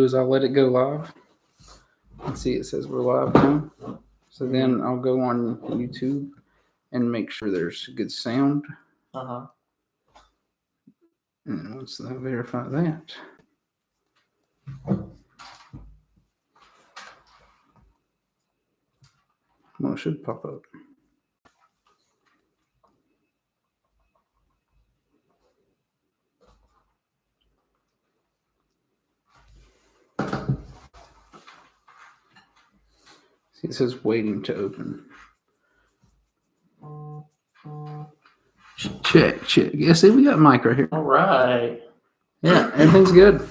is I'll let it go live. Let's see, it says we're live now. So then I'll go on YouTube and make sure there's good sound. And once I verify that, well, it should pop up. See, it says waiting to open. Check. Yeah, see, we got Mike right here. All right. Yeah, everything's good.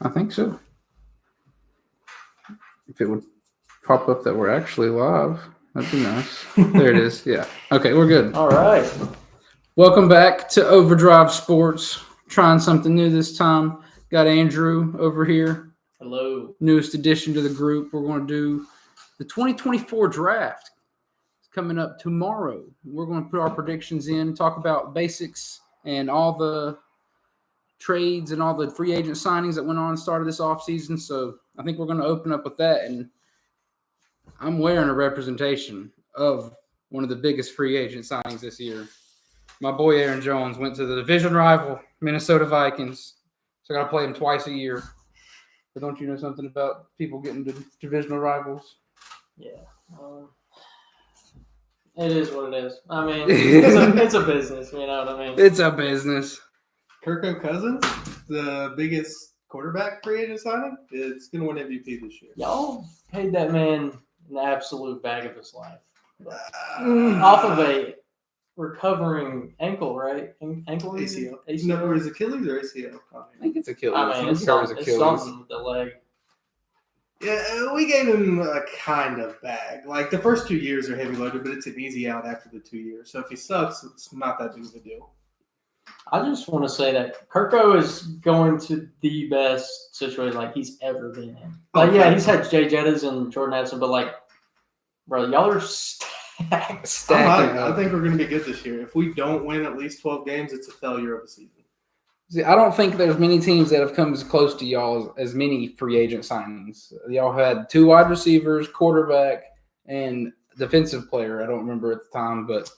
I think so. If it would pop up that we're actually live, that'd be nice. There it is. Yeah. Okay, we're good. All right. Welcome back to Overdrive Sports. Trying something new this time. Got Andrew over here. Hello. Newest addition to the group. We're going to do the 2024 draft. It's coming up tomorrow. We're going to put our predictions in, talk about basics and all the trades and all the free agent signings that went on and started this offseason. So I think we're going to open up with that. And I'm wearing a representation of one of the biggest free agent signings this year. My boy Aaron Jones went to the division rival Minnesota Vikings. So I got to play him twice a year. But don't you know something about people getting to divisional rivals? Yeah. It is what it is. I mean, it's a business. You know what I mean? It's a business. Kirk Cousins, the biggest quarterback free agent signing, is going to win MVP this year. Y'all paid that man an absolute bag of his life. Off of a recovering ankle, right? Ankle? ACL. ACL? No, is it Achilles or ACL? I think it's Achilles. I mean, it's something with the leg. Yeah, we gave him a kind of bag. Like, the first 2 years are heavy loaded, but it's an easy out after the 2 years. So if he sucks, it's not that big of a deal. I just want to say that Kirko is going to the best situation like he's ever been in. Like, yeah, he's had Jay Jettas and Jordan Addison, but like, bro, y'all are stacked. I think we're going to be good this year. If we don't win at least 12 games, it's a failure of a season. See, I don't think there's many teams that have come as close to y'all as many free agent signings. Y'all had 2 wide receivers, quarterback, and defensive player. I don't remember at the time, but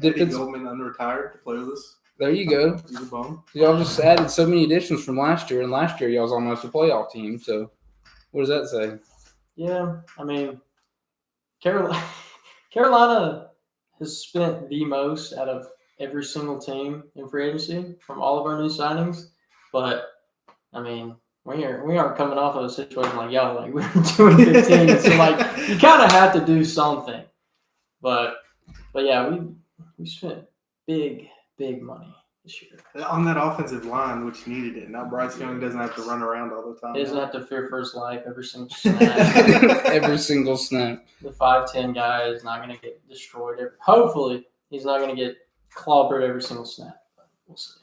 Eddie Goldman unretired to play with us. There you go. He's a bum. Y'all just added so many additions from last year, and last year y'all was almost a playoff team. So, what does that say? Yeah, I mean, Carolina has spent the most out of every single team in free agency from all of our new signings. But, I mean, we aren't coming off of a situation like y'all. Like, we're 2-15. So, like, you kind of have to do something. But yeah, we spent big money this year. On that offensive line, which needed it. Now Bryce Young doesn't have to run around all the time. He doesn't have to fear for his life every single snap. Every single snap. The 5'10" guy is not going to get destroyed. Hopefully, he's not going to get clobbered every single snap. But we'll see.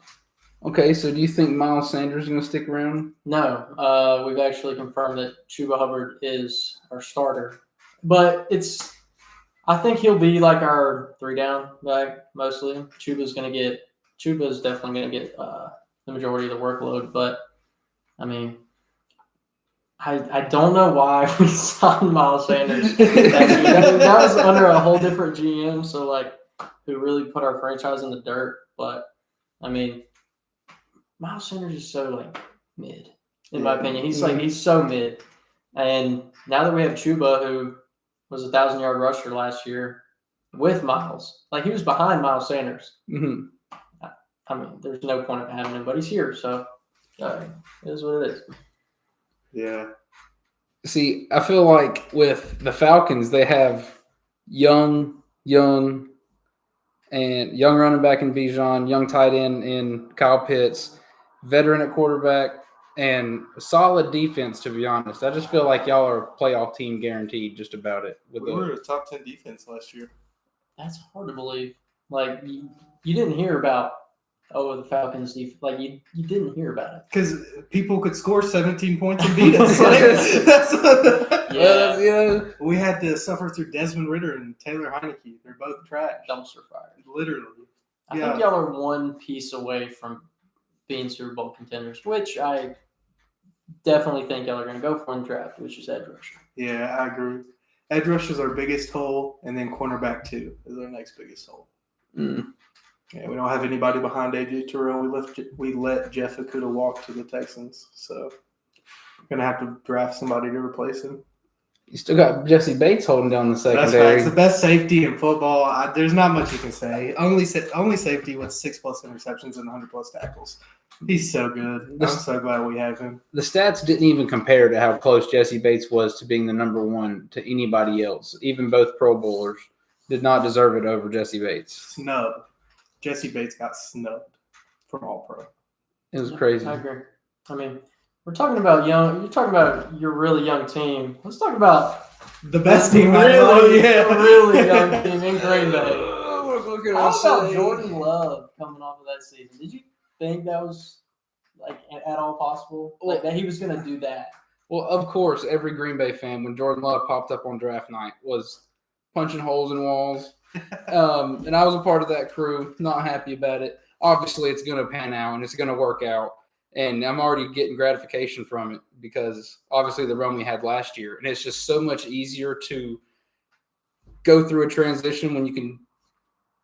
Okay, so do you think Miles Sanders is going to stick around? No. We've actually confirmed that Chuba Hubbard is our starter. But I think he'll be like our 3-down guy mostly. Chuba's definitely going to get the majority of the workload. But, I mean, I don't know why we signed Miles Sanders. That was under a whole different GM, so, like, who really put our franchise in the dirt. But, I mean, Miles Sanders is so, like, mid, in my opinion. He's so mid. And now that we have Chuba, who was a 1,000-yard rusher last year with Miles. Like, he was behind Miles Sanders. Mm-hmm. I mean, there's no point of having him, but he's here, so it is what it is. Yeah. See, I feel like with the Falcons, they have young running back in Bijan, young tight end in Kyle Pitts, veteran at quarterback, and a solid defense, to be honest. I just feel like y'all are a playoff team guaranteed just about it. We were a top 10 defense last year. That's hard to believe. Like, you didn't hear about, the Falcons defense. Like, you didn't hear about it. Because people could score 17 points and beat us. We had to suffer through Desmond Ridder and Taylor Heineke. They're both trash. Dumpster fire. Literally. I think y'all are one piece away from being Super Bowl contenders, which I definitely think y'all are going to go for in the draft, which is edge rusher. Yeah, I agree. Edge rush is our biggest hole, and then cornerback 2 is our next biggest hole. Mm. Yeah, we don't have anybody behind AJ Terrell. We let Jeff Okudah walk to the Texans, so we're gonna have to draft somebody to replace him. You still got Jesse Bates holding down the That's secondary. facts. The best safety in football. There's not much you can say. Only safety with 6+ interceptions and 100+ tackles. He's so good. I'm so glad we have him. The stats didn't even compare to how close Jesse Bates was to being the number one to anybody else. Even both Pro Bowlers did not deserve it over Jesse Bates. Snub. Jesse Bates got snubbed from All-Pro. It was crazy. I agree. I mean, we're talking about young. You're talking about your really young team. Let's talk about The best team I know. really, Yeah. really young team in Green Bay. How How about Jordan Love coming off of that season? Did you think that was like at all possible? Like that he was going to do that? Well, of course, every Green Bay fan, when Jordan Love popped up on draft night, was punching holes in walls. And I was a part of that crew, not happy about it. Obviously, it's going to pan out and it's going to work out. And I'm already getting gratification from it because obviously the run we had last year. And it's just so much easier to go through a transition when you can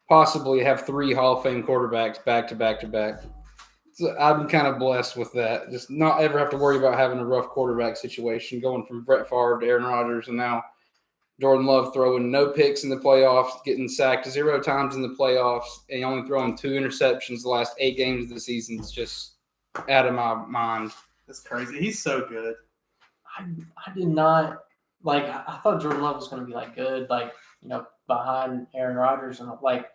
possibly have 3 Hall of Fame quarterbacks back to back to back. So I'm kind of blessed with that. Just not ever have to worry about having a rough quarterback situation, going from Brett Favre to Aaron Rodgers, and now Jordan Love throwing no picks in the playoffs, getting sacked 0 times in the playoffs, and only throwing 2 interceptions the last 8 games of the season is just out of my mind. That's crazy. He's so good. I did not like. I thought Jordan Love was going to be like good, like behind Aaron Rodgers, and like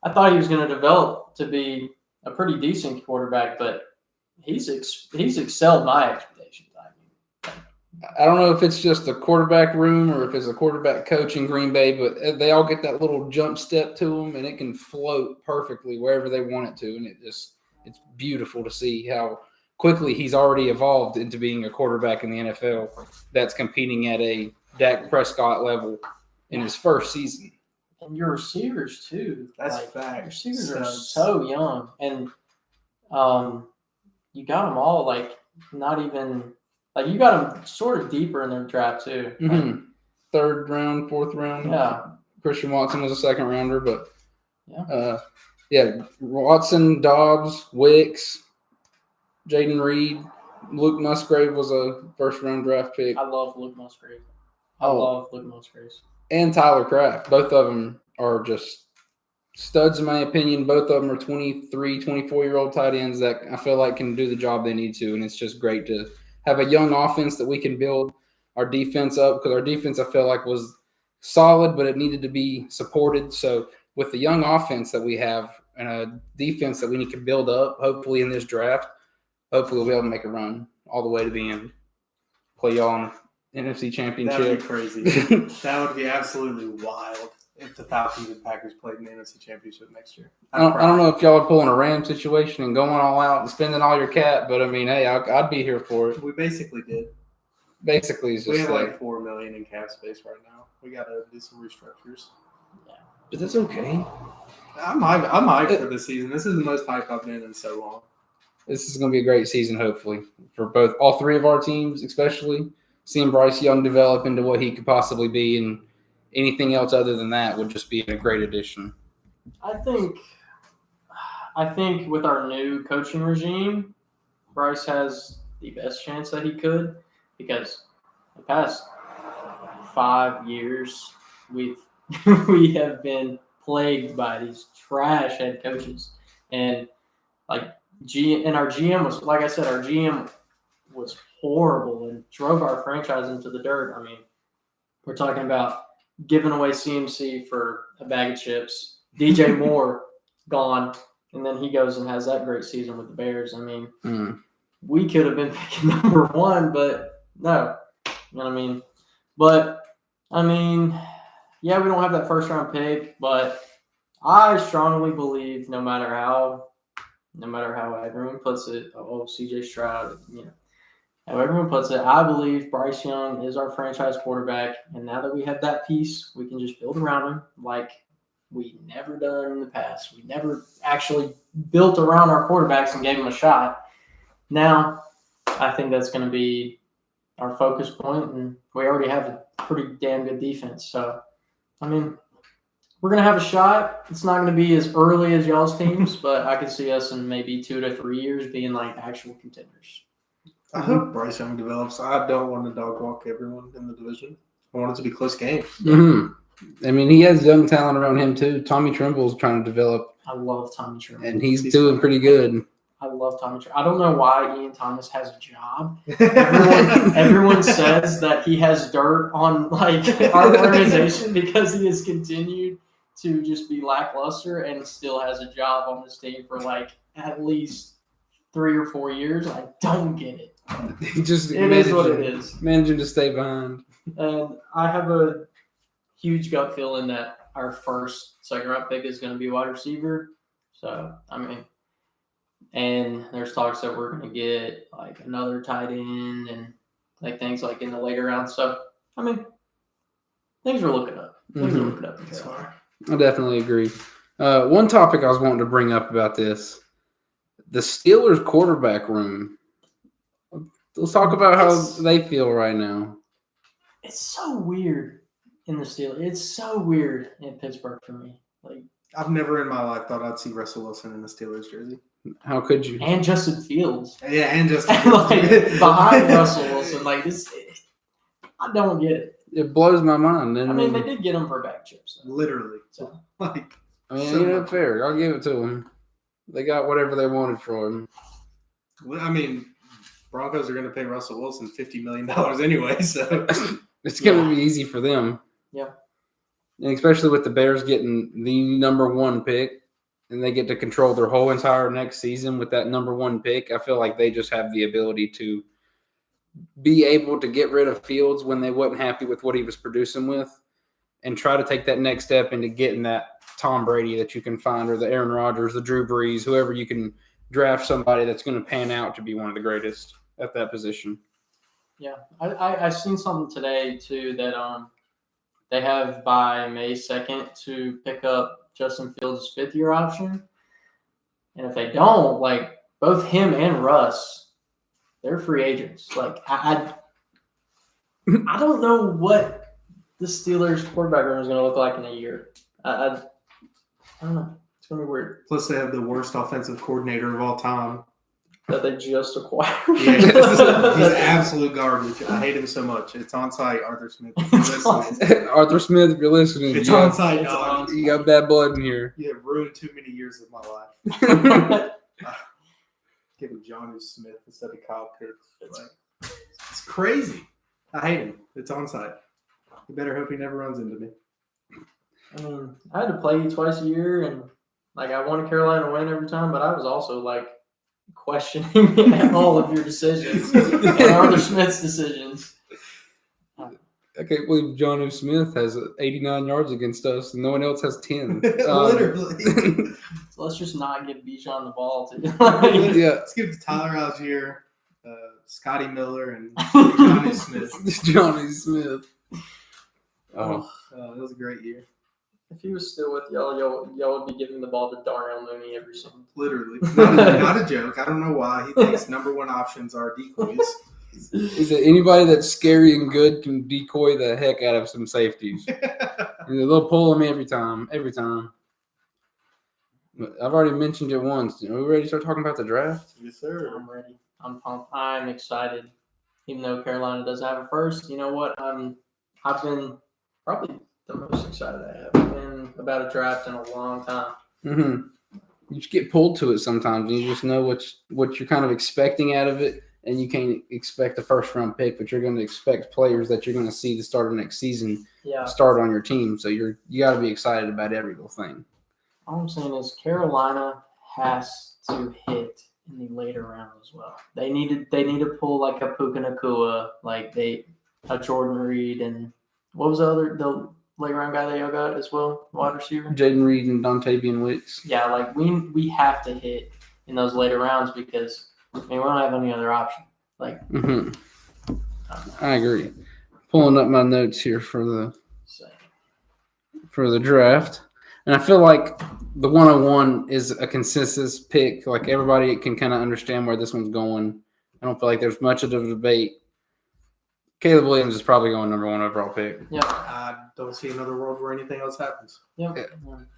I thought he was going to develop to be a pretty decent quarterback, but he's excelled my expectations. I don't know if it's just the quarterback room or if it's a quarterback coach in Green Bay, but they all get that little jump step to them, and it can float perfectly wherever they want it to, and it's beautiful to see how quickly he's already evolved into being a quarterback in the NFL that's competing at a Dak Prescott level in his first season. And your receivers too. That's like, fact. Your receivers are so young, and you got them all like not even like you got them sort of deeper in their draft too. Mm-hmm. 3rd round, 4th round. Yeah. Christian Watson was a 2nd rounder, but Watson, Dobbs, Wicks, Jaden Reed, Luke Musgrave was a 1st round draft pick. I love Luke Musgrave. Love Luke Musgrave. And Tyler Kraft. Both of them are just studs, in my opinion. Both of them are 23, 24-year-old tight ends that I feel like can do the job they need to. And it's just great to have a young offense that we can build our defense up, because our defense, I feel like, was solid, but it needed to be supported. So with the young offense that we have and a defense that we need to build up, hopefully in this draft, hopefully we'll be able to make a run all the way to the end. Play y'all in NFC Championship. That would be crazy. That would be absolutely wild if the Falcons and Packers played in the NFC Championship next year. I don't know if y'all are pulling a Ram situation and going all out and spending all your cap, but I mean, hey, I'd be here for it. We basically did. Basically, it's just we have like $4 million in cap space right now. We got to do some restructures. But that's okay. I'm hyped for this season. This is the most hyped I've been in so long. This is going to be a great season, hopefully, for all 3 of our teams, especially seeing Bryce Young develop into what he could possibly be, and anything else other than that would just be a great addition. I think with our new coaching regime, Bryce has the best chance that he could, because the past 5 years we have been plagued by these trash head coaches, and our GM was, like I said, our GM was horrible and drove our franchise into the dirt. I mean, we're talking about giving away CMC for a bag of chips, DJ Moore gone, and then he goes and has that great season with the Bears. I mean, we could have been picking number 1, but no. You know what I mean? But, I mean, yeah, we don't have that 1st round pick, but I strongly believe no matter how everyone puts it, CJ Stroud, how everyone puts it, I believe Bryce Young is our franchise quarterback, and now that we have that piece, we can just build around him like we never done in the past. We never actually built around our quarterbacks and gave them a shot. Now, I think that's going to be our focus point, and we already have a pretty damn good defense. So, I mean, we're going to have a shot. It's not going to be as early as y'all's teams, but I could see us in maybe 2 to 3 years being like actual contenders. I hope Bryce Young develops. I don't want to dog walk everyone in the division. I want it to be close games. Mm-hmm. I mean, he has young talent around him too. Tommy Trimble's trying to develop, I love Tommy Trimble. and he's doing pretty good. I love Tommy Trimble. I don't know why Ian Thomas has a job. Everyone says that he has dirt on like our organization because he has continued to just be lackluster and still has a job on this team for like at least 3 or 4 years. I don't get it. He just It is what it is. Managing to stay behind. And I have a huge gut feeling that our second round pick is going to be wide receiver. So, I mean, and there's talks that we're going to get like another tight end and like things like in the later rounds. So, I mean, things are looking up. Things are looking up. That's fine. I definitely agree. One topic I was wanting to bring up about this, the Steelers quarterback room. Let's talk about how they feel right now. It's so weird in the Steelers. It's so weird in Pittsburgh for me. Like, I've never in my life thought I'd see Russell Wilson in the Steelers jersey. How could you? and Justin Fields. Yeah, and just And like behind Russell Wilson, like this, I don't get it. It blows my mind. I mean, they did get him for bag chips. Though. literally. So, Like, I mean, so you know, much. fair. I'll give it to them. They got whatever they wanted for him. I mean, Broncos are going to pay Russell Wilson $50 million anyway, so It's going to be easy for them. Yeah. And especially with the Bears getting the number 1 pick, and they get to control their whole entire next season with that number 1 pick. I feel like they just have the ability to be able to get rid of Fields when they wasn't happy with what he was producing with, and try to take that next step into getting that Tom Brady that you can find, or the Aaron Rodgers, the Drew Brees, whoever you can draft somebody that's going to pan out to be one of the greatest at that position. yeah, I seen something today too that they have by May 2nd to pick up Justin Fields' 5th-year option, and if they don't, like both him and Russ, they're free agents. Like I don't know what the Steelers quarterback room is going to look like in a year. I don't know. It's going to be weird plus they have the worst offensive coordinator of all time. that they just acquired. Yeah, he's absolute garbage. I hate him so much. It's on site, Arthur Smith. If you're listening. Arthur Smith, if you're listening, It's you on got, site, It's dog. on. you got bad blood in here. You have ruined too many years of my life. Give him John Smith instead of Kyle Pitts. Like, it's crazy. I hate him. It's on site. You better hope he never runs into me. I mean, I had to play you twice a year, and like I wanted Carolina to win every time, but I was also like questioning all of your decisions and Arthur Smith's decisions. I can't believe John O. Smith has 89 yards against us, and no one else has 10. Literally. So let's just not give Bijan the ball to. Yeah, Let's give it to Tyler Algier, Scotty Miller, and Johnny Smith. Johnny Smith. Oh, It was a great year. If he was still with y'all would be giving the ball to Darnell Mooney every single. Literally. Not a joke. I don't know why. He thinks number 1 options are decoys. is it anybody that's scary and good can decoy the heck out of some safeties? And they'll pull them every time. But I've already mentioned it once. Are we ready to start talking about the draft? Yes, sir. I'm ready. I'm pumped. I'm excited. Even though Carolina doesn't have a first, you know what? I've been probably the most excited I have been about a draft in a long time. Mm-hmm. You just get pulled to it sometimes, and you just know what you're kind of expecting out of it, and you can't expect a first-round pick, but you're going to expect players that you're going to see the start of next season Yeah. start on your team. So you got to be excited about every little thing. All I'm saying is Carolina has to hit in the later round as well. They need to pull like a Puka Nacua, like a Jordan Reed, and what was the late round guy that y'all got as well, wide receiver? Jaden Reed and Dontavian Wicks. Yeah, like we have to hit in those later rounds because we don't have any other option. Like Mm-hmm. I agree. Pulling up my notes here for the draft, and I feel like the 101 is a consensus pick. Like everybody can kind of understand where this one's going. I don't feel like there's much of a debate. Caleb Williams is probably going number 1 overall pick. Yep. I don't see another world where anything else happens. Yep.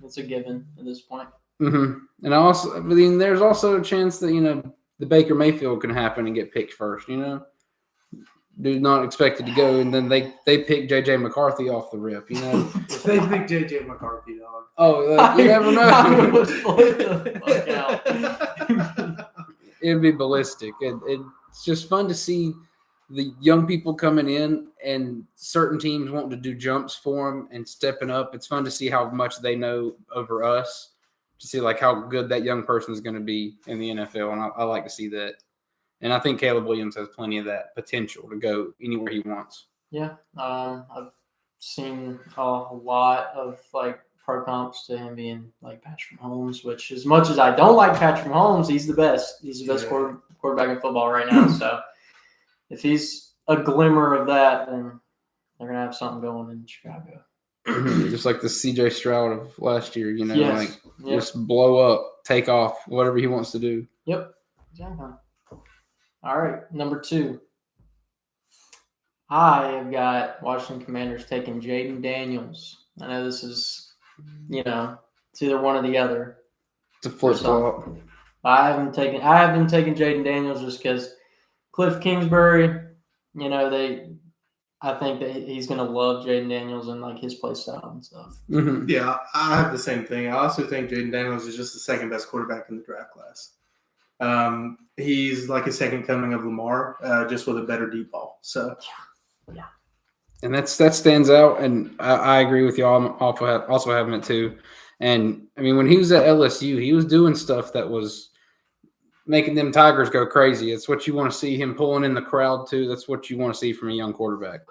It's a given at this point. Mm-hmm. And I mean, there's also a chance that, the Baker Mayfield can happen and get picked first, Do not expect it to go, and then they pick J.J. McCarthy off the rip, If they pick J.J. McCarthy, dog. Oh, you never I know. would flip the fuck out. It'd be ballistic. It's just fun to see the young people coming in and certain teams wanting to do jumps for them and stepping up. It's fun to see how much they know over us, to see like how good that young person is going to be in the NFL, and I like to see that. And I think Caleb Williams has plenty of that potential to go anywhere he wants. Yeah, I've seen a lot of like pro comps to him being like Patrick Mahomes, which as much as I don't like Patrick Mahomes, he's the best. He's the best quarterback in football right now. So if he's a glimmer of that, then they're gonna have something going in Chicago. Just like the C.J. Stroud of last year, Yes. Just blow up, take off, whatever he wants to do. Yep. Exactly. All right, number 2. I have got Washington Commanders taking Jaden Daniels. I know this is, it's either one or the other. It's a flip-flop. I have been taking Jaden Daniels just because Cliff Kingsbury, I think that he's going to love Jaden Daniels and like his play style and stuff. Mm-hmm. Yeah, I have the same thing. I also think Jaden Daniels is just the second best quarterback in the draft class. He's like a second coming of Lamar, just with a better deep ball. So, yeah. And that stands out, and I agree with you. I'm also having it too. And I mean, when he was at LSU, he was doing stuff that was making them Tigers go crazy. It's what you want to see, him pulling in the crowd too. That's what you want to see from a young quarterback.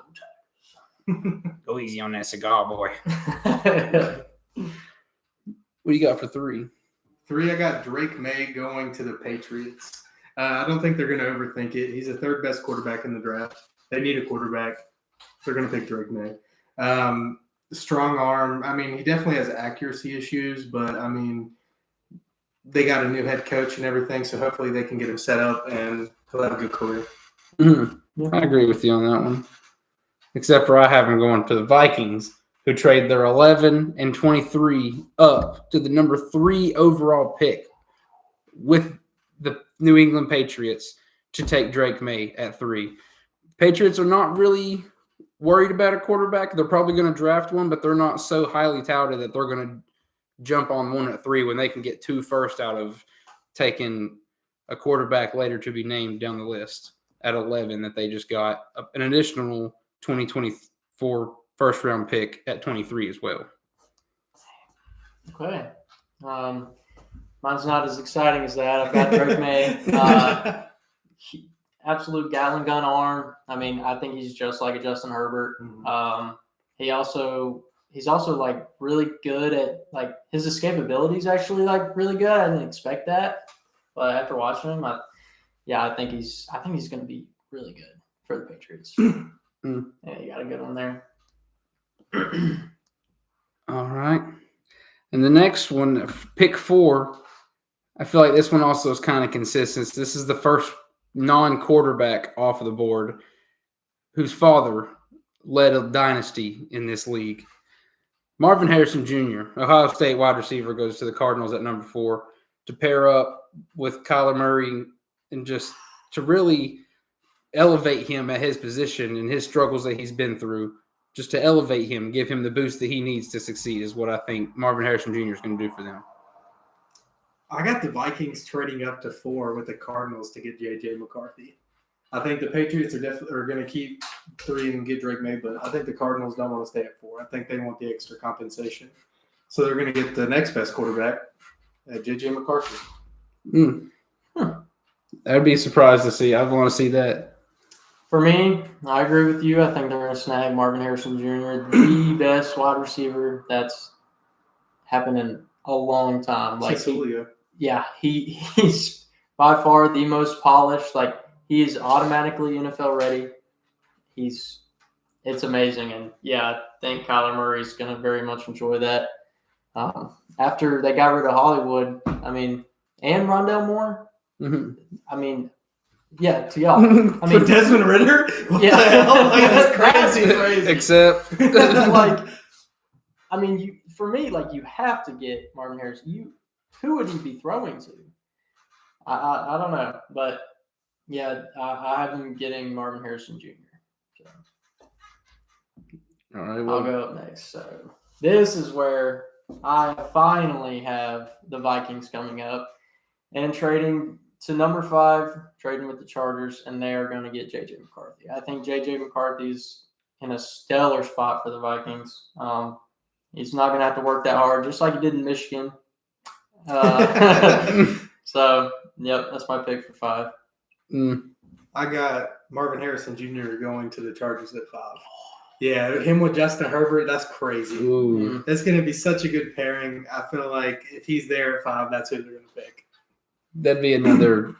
Go easy on that cigar, boy. What do you got for 3? 3, I got Drake May going to the Patriots. I don't think they're going to overthink it. He's the 3rd best quarterback in the draft. They need a quarterback. They're going to pick Drake May. Strong arm. I mean, he definitely has accuracy issues, but, I mean, they got a new head coach and everything, so hopefully they can get him set up and he'll have a good career. Mm-hmm. I agree with you on that one. Except for I have him going to the Vikings, who trade their 11 and 23 up to the number 3 overall pick with the New England Patriots to take Drake May at 3. Patriots are not really worried about a quarterback. They're probably going to draft one, but they're not so highly touted that they're going to jump on one at 3 when they can get 2 first out of taking a quarterback later to be named down the list at 11 that they just got an additional 2024 first round pick at 23 as well. Okay. Mine's not as exciting as that. I've got Drake May. Absolute gallon gun arm. I mean, I think he's just like a Justin Herbert. Mm-hmm. He's also like really good at like his escapability is actually like really good. I didn't expect that, but after watching him, I think he's going to be really good for the Patriots. Yeah, you got a good one there. All right. And the next one, pick 4, I feel like this one also is kind of consistent. This is the first non-quarterback off of the board whose father led a dynasty in this league. Marvin Harrison Jr., Ohio State wide receiver, goes to the Cardinals at number 4 to pair up with Kyler Murray and just to really elevate him at his position and his struggles that he's been through. Just to elevate him, give him the boost that he needs to succeed is what I think Marvin Harrison Jr. is going to do for them. I got the Vikings trading up to 4 with the Cardinals to get J.J. McCarthy. I think the Patriots are going to keep 3 and get Drake May, but I think the Cardinals don't want to stay at 4. I think they want the extra compensation. So they're going to get the next best quarterback, J.J. McCarthy. I'd be surprised to see. I want to see that. For me, I agree with you. I think they're going to snag Marvin Harrison Jr., the best wide receiver that's happened in a long time. Like, he's by far the most polished. Like, he is automatically NFL ready. It's amazing. And, yeah, I think Kyler Murray's going to very much enjoy that. After they got rid of Hollywood, I mean, and Rondell Moore, I mean, Yeah, to y'all. I For mean, Desmond Ritter? What yeah, the hell? Like, that's That's crazy. crazy. Except Like, I mean, for me, like, you have to get Marvin Harrison. Who would he be throwing to? I don't know, but yeah, I have him getting Marvin Harrison Jr. So all right, I'll well, go up next. So this is where I finally have the Vikings coming up and trading to number 5, trading with the Chargers, and they are going to get JJ McCarthy. I think JJ McCarthy's in a stellar spot for the Vikings. He's not going to have to work that hard, just like he did in Michigan. So, yep, that's my pick for 5. I got Marvin Harrison Jr. going to the Chargers at 5. Yeah, him with Justin Herbert, that's crazy. ooh, That's going to be such a good pairing. I feel like if he's there at 5, that's who they're going to pick. that'd be another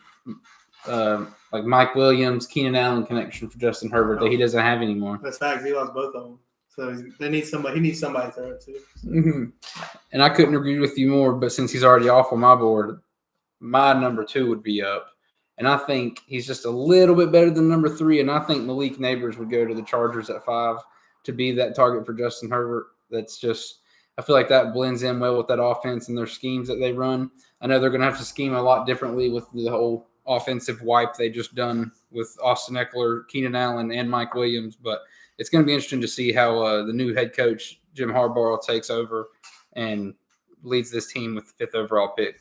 like Mike Williams, Keenan Allen connection for Justin Herbert that he doesn't have anymore. That's facts. He lost both of them. So they need somebody. He needs somebody to throw it to. Mm-hmm. And I couldn't agree with you more, but since he's already off on my board, my number 2 would be up. And I think he's just a little bit better than number 3. And I think Malik Neighbors would go to the Chargers at 5 to be that target for Justin Herbert. That's just, I feel like that blends in well with that offense and their schemes that they run. I know they're going to have to scheme a lot differently with the whole offensive wipe they just done with Austin Eckler, Keenan Allen, and Mike Williams. But it's going to be interesting to see how the new head coach, Jim Harbaugh, takes over and leads this team with the 5th overall pick.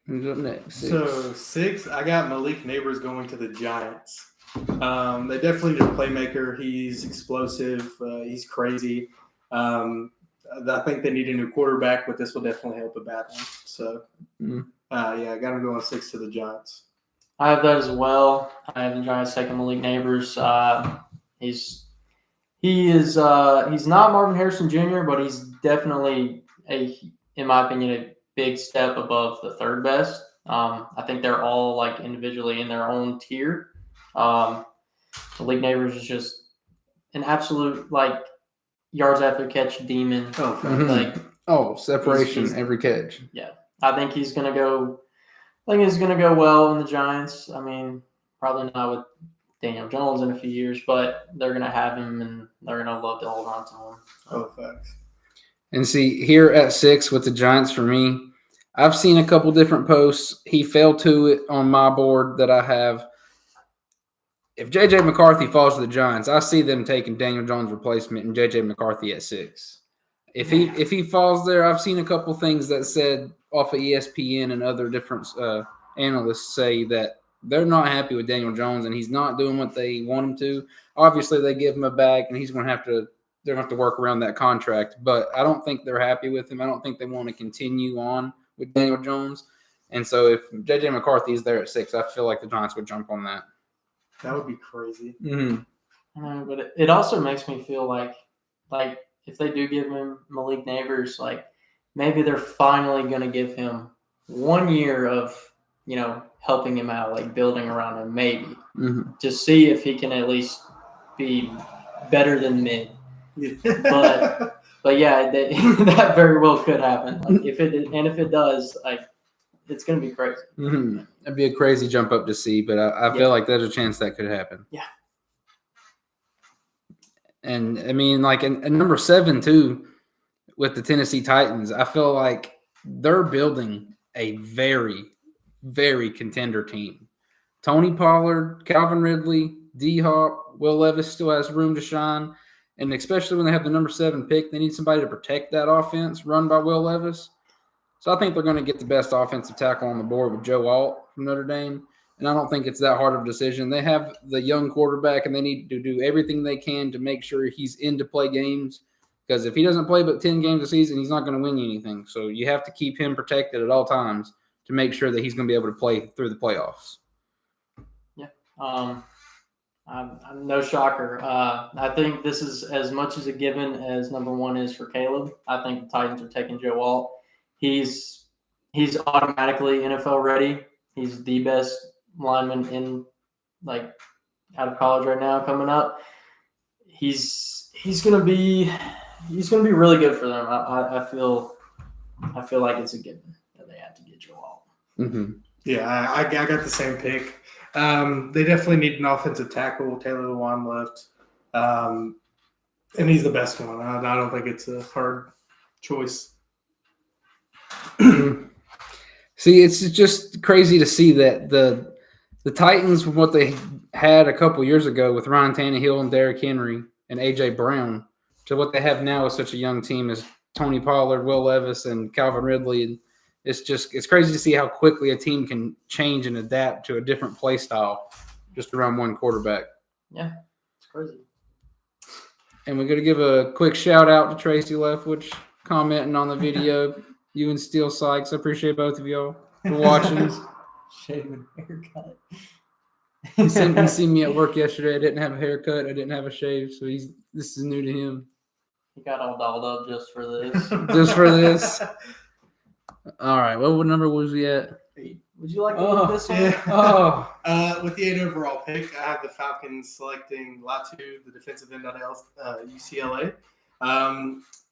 Who's up next? 6. So 6, I got Malik Neighbors going to the Giants. They definitely need a playmaker. He's explosive. He's crazy. I think they need a new quarterback, but this will definitely help a bad one. So, yeah, I got him going 6 to the Giants. I have that as well. I have the Giants taking Malik Neighbors. He's not Marvin Harrison Jr., but he's definitely in my opinion, a big step above the 3rd best. I think they're all like individually in their own tier. Malik Neighbors is just an absolute like yards after catch demon. Separation he's- every catch. I think he's gonna go. I think he's gonna go well in the Giants. I mean, probably not with Daniel Jones in a few years, but they're gonna have him and they're gonna love to hold on to him. Oh, facts. And see, here at 6 with the Giants for me, I've seen a couple different posts. He fell to it on my board that I have. If J.J. McCarthy falls to the Giants, I see them taking Daniel Jones' replacement and J.J. McCarthy at 6. If he falls there, I've seen a couple things that said off of ESPN and other different analysts say that they're not happy with Daniel Jones and he's not doing what they want him to. Obviously, they give him a bag and he's going to have to – they're going to have to work around that contract. But I don't think they're happy with him. I don't think they want to continue on with Daniel Jones. And so if J.J. McCarthy is there at 6, I feel like the Giants would jump on that. That would be crazy. Mm-hmm. But it also makes me feel like if they do give him Malik Neighbors, like maybe they're finally going to give him 1 year of, helping him out, like building around him, maybe to see if he can at least be better than mid. But yeah, that very well could happen. Like if it does, like it's going to be crazy. Mm-hmm. It'd be a crazy jump up to see, but I feel like there's a chance that could happen. Yeah. And I mean, like in number 7 too, with the Tennessee Titans, I feel like they're building a very, very contender team. Tony Pollard, Calvin Ridley, D-Hop, Will Levis still has room to shine. And especially when they have the number 7 pick, they need somebody to protect that offense run by Will Levis. So I think they're going to get the best offensive tackle on the board with Joe Alt from Notre Dame. And I don't think it's that hard of a decision. They have the young quarterback, and they need to do everything they can to make sure he's in to play games. Because if he doesn't play but 10 games a season, he's not going to win you anything. So you have to keep him protected at all times to make sure that he's going to be able to play through the playoffs. Yeah. I'm no shocker. I think this is as much as a given as number 1 is for Caleb. I think the Titans are taking Joe Alt. He's automatically NFL ready. He's the best lineman in out of college right now coming up. He's gonna be really good for them. I feel like it's a given that they have to get Joe Alt. Mm-hmm. Yeah, I got the same pick. They definitely need an offensive tackle. Taylor Lewan left, and he's the best one. I don't think it's a hard choice. See, it's just crazy to see that the Titans, from what they had a couple years ago with Ryan Tannehill and Derrick Henry and A.J. Brown, to what they have now with such a young team as Tony Pollard, Will Levis, and Calvin Ridley. And it's crazy to see how quickly a team can change and adapt to a different play style just around one quarterback. Yeah, it's crazy. And we're going to give a quick shout out to Tracy Leftwich commenting on the video. You and Steel Sykes, I appreciate both of y'all for watching. Shaving haircut. He seen me at work yesterday. I didn't have a haircut. I didn't have a shave, so this is new to him. He got all dolled up just for this. Just for this. All right. What number was we at? Would you like to look this one? Yeah. Oh, With the 8 overall pick, I have the Falcons selecting Latu, the defensive end out of UCLA.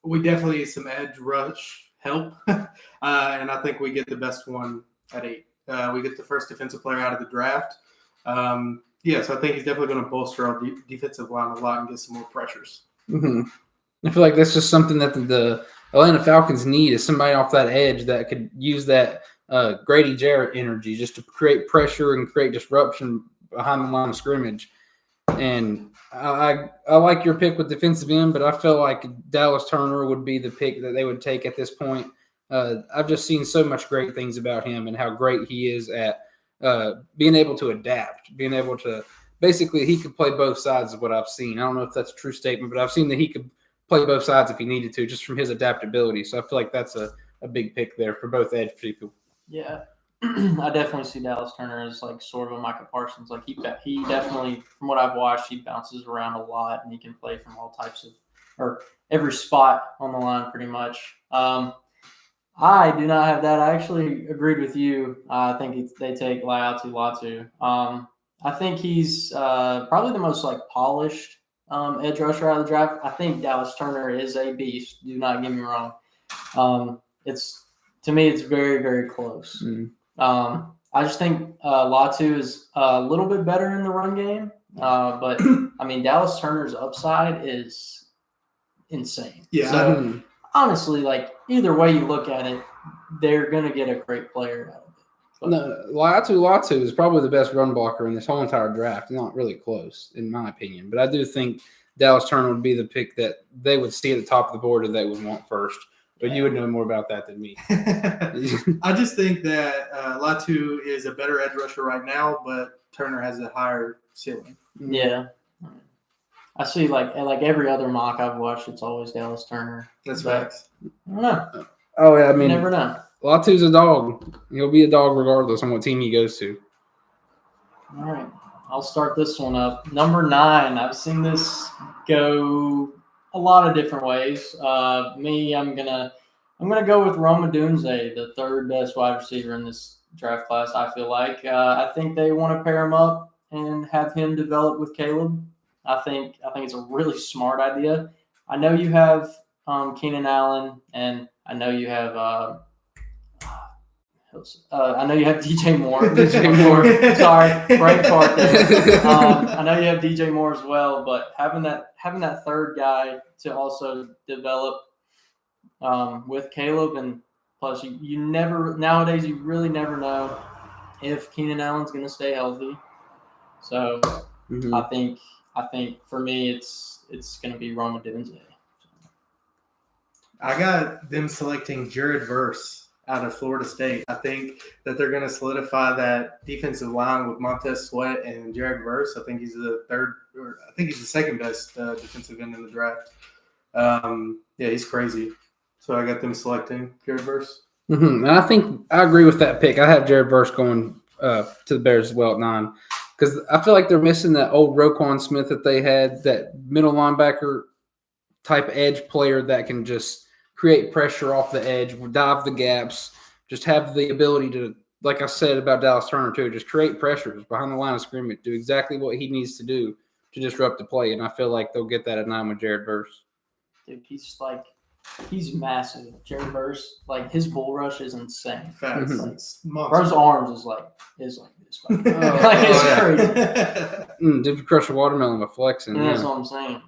We definitely need some edge rush help, and I think we get the best one at 8. We get the first defensive player out of the draft. So I think he's definitely going to bolster our defensive line a lot and get some more pressures. mm-hmm. I feel like that's just something that the Atlanta Falcons need is somebody off that edge that could use that Grady Jarrett energy just to create pressure and create disruption behind the line of scrimmage. And I like your pick with defensive end, but I feel like Dallas Turner would be the pick that they would take at this point. I've just seen so much great things about him and how great he is at being able to adapt, being able to basically he could play both sides of what I've seen. I don't know if that's a true statement, but I've seen that he could play both sides if he needed to, just from his adaptability. So I feel like that's a big pick there for both edge people. Yeah, I definitely see Dallas Turner as like sort of a Micah Parsons. Like he definitely, from what I've watched, he bounces around a lot and he can play from all types of or every spot on the line pretty much. I do not have that. I actually agreed with you. I think they take Latu. I think he's probably the most like polished edge rusher out of the draft. I think Dallas Turner is a beast. Do not get me wrong. To me, it's very, very close. I just think Latu is a little bit better in the run game. But, I mean, Dallas Turner's upside is insane. Yeah. So, honestly, like, either way you look at it, they're going to get a great player out of it. But, No, Latu is probably the best run blocker in this whole entire draft. Not really close, in my opinion. But I do think Dallas Turner would be the pick that they would see at the top of the board and they would want first. But you would know more about that than me. I just think that Latu is a better edge rusher right now, but Turner has a higher ceiling. yeah. I see, like every other mock I've watched, it's always Dallas Turner. That's But facts. I don't know. Oh, yeah. I You mean, never know. Latu's a dog. He'll be a dog regardless on what team he goes to. All right. I'll start this one up. Number 9. I've seen this go a lot of different ways. I'm gonna go with Rome Odunze, the third best wide receiver in this draft class. I feel like I think they want to pair him up and have him develop with Caleb. I think it's a really smart idea. I know you have Keenan Allen, and I know you have DJ Moore. DJ Moore. Sorry, brain fart there. I know you have DJ Moore as well, but having that third guy to also develop with Caleb, and plus nowadays you really never know if Keenan Allen's going to stay healthy. So I think for me it's going to be Rome Odunze. I got them selecting Jared Verse out of Florida State. I think that they're going to solidify that defensive line with Montez Sweat and Jared Verse. I think he's the second best defensive end in the draft. He's crazy. So I got them selecting Jared Verse. And I think I agree with that pick. I have Jared Verse going to the Bears as well at 9 because I feel like they're missing that old Roquan Smith that they had, that middle linebacker type edge player that can just create pressure off the edge, dive the gaps, just have the ability to, like I said about Dallas Turner too, just create pressures behind the line of scrimmage, do exactly what he needs to do to disrupt the play. And I feel like they'll get that at 9 with Jared Verse. Dude, he's like He's massive. Jerry Verse, like his bull rush is insane. Facts. Mhm. Like, monster. Bro's arms is like this. Like, Oh, it's yeah. crazy. Did you crush a watermelon with flexing? And that's Yeah. what I'm saying.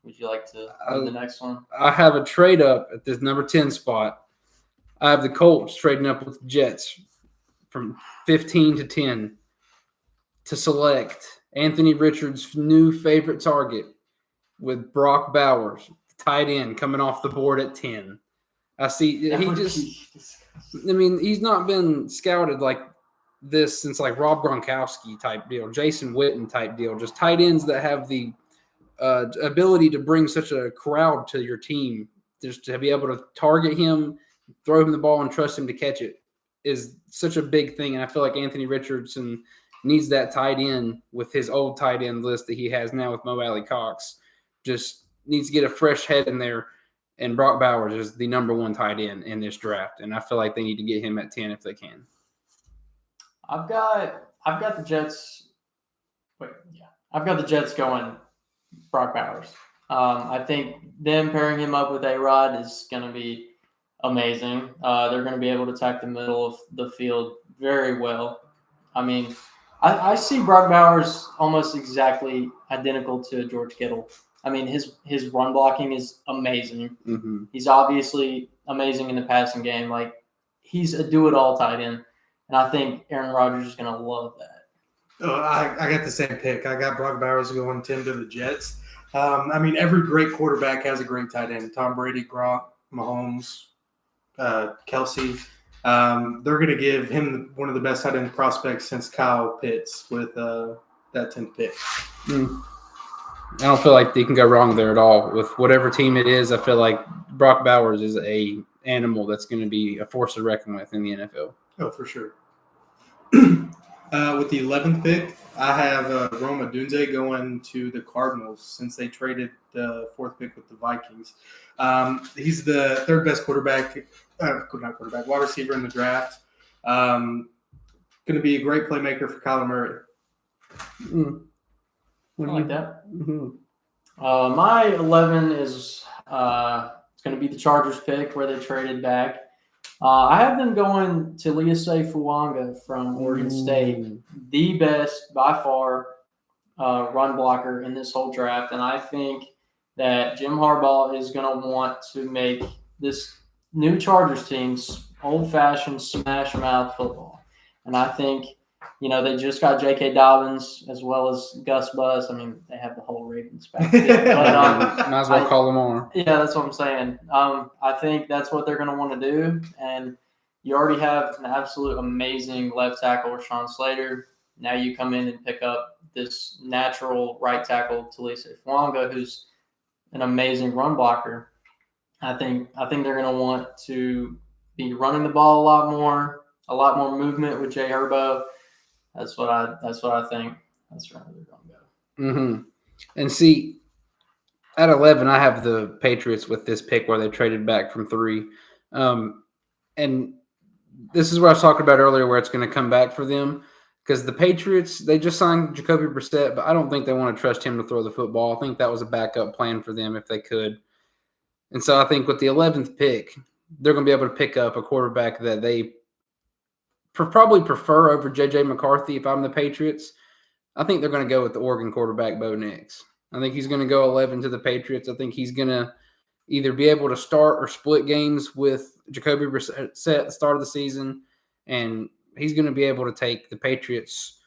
Would you like to do the next one? I have a trade up at this number 10 spot. I have the Colts trading up with the Jets from 15 to 10 to select Anthony Richards' new favorite target with Brock Bowers, tight end, coming off the board at 10. I see That he would just be disgusting. I mean, he's not been scouted like this since like Rob Gronkowski type deal, Jason Witten type deal, just tight ends that have the ability to bring such a crowd to your team, just to be able to target him, throw him the ball, and trust him to catch it is such a big thing. And I feel like Anthony Richardson needs that tight end with his old tight end list that he has now with Mo Alley Cox. Just needs to get a fresh head in there. And Brock Bowers is the number 1 tight end in this draft. And I feel like they need to get him at 10 if they can. I've got the Jets. I've got the Jets going Brock Bowers. I think them pairing him up with A-Rod is going to be amazing. They're going to be able to attack the middle of the field very well. I mean, I see Brock Bowers almost exactly identical to George Kittle. I mean, his run blocking is amazing. Mm-hmm. He's obviously amazing in the passing game. Like, he's a do-it-all tight end. And I think Aaron Rodgers is going to love that. Oh, I got the same pick. I got Brock Bowers going 10 to the Jets. I mean, every great quarterback has a great tight end. Tom Brady, Gronk, Mahomes, Kelsey. They're going to give him one of the best tight end prospects since Kyle Pitts with that 10th pick. I don't feel like they can go wrong there at all. With whatever team it is, I feel like Brock Bowers is a animal that's going to be a force to reckon with in the NFL. Oh, for sure. With the 11th pick, I have Rome Odunze going to the Cardinals since they traded the 4th pick with the Vikings. He's the third best wide receiver in the draft. Going to be a great playmaker for Kyler Murray. I like that. Mm-hmm. My 11 is it's going to be the Chargers pick where they traded back. I have them going to Liasei Fuanga from Oregon State, the best by far run blocker in this whole draft. And I think that Jim Harbaugh is going to want to make this new Chargers team old-fashioned smash-mouth football. And I think, they just got J.K. Dobbins as well as Gus Bus. I mean, they have the whole Ravens back there. But, Might as well call them on. yeah, that's what I'm saying. I think that's what they're going to want to do. And you already have an absolute amazing left tackle, Rashawn Slater. Now you come in and pick up this natural right tackle, Talise Fuanga, who's an amazing run blocker. I think they're going to want to be running the ball a lot more movement with Jay Herbo. That's what I think. That's where they're going to go. Mm-hmm. And see, at 11, I have the Patriots with this pick where they traded back from 3. And this is what I was talking about earlier where it's going to come back for them. Because the Patriots, they just signed Jacoby Brissett, but I don't think they want to trust him to throw the football. I think that was a backup plan for them if they could. And so I think with the 11th pick, they're going to be able to pick up a quarterback that they probably prefer over J.J. McCarthy if I'm the Patriots. I think they're going to go with the Oregon quarterback, Bo Nix. I think he's going to go 11 to the Patriots. I think he's going to either be able to start or split games with Jacoby Brissett at the start of the season, and he's going to be able to take the Patriots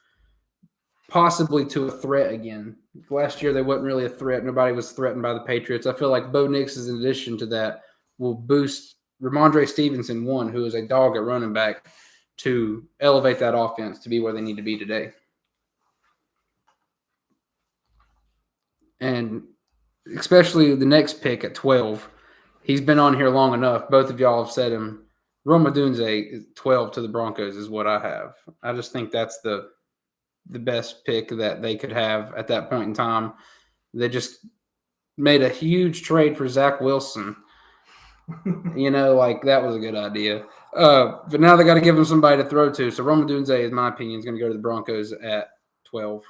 possibly to a threat again. Last year, they wasn't really a threat. Nobody was threatened by the Patriots. I feel like Bo Nix, in addition to that, will boost Ramondre Stevenson, who is a dog at running back, to elevate that offense to be where they need to be today. And especially the next pick at 12, he's been on here long enough. Both of y'all have said him. Rome Odunze, 12 to the Broncos is what I have. I just think that's the best pick that they could have at that point in time. They just made a huge trade for Zach Wilson. That was a good idea. But now they got to give him somebody to throw to. So Rome Odunze, in my opinion, is going to go to the Broncos at 12.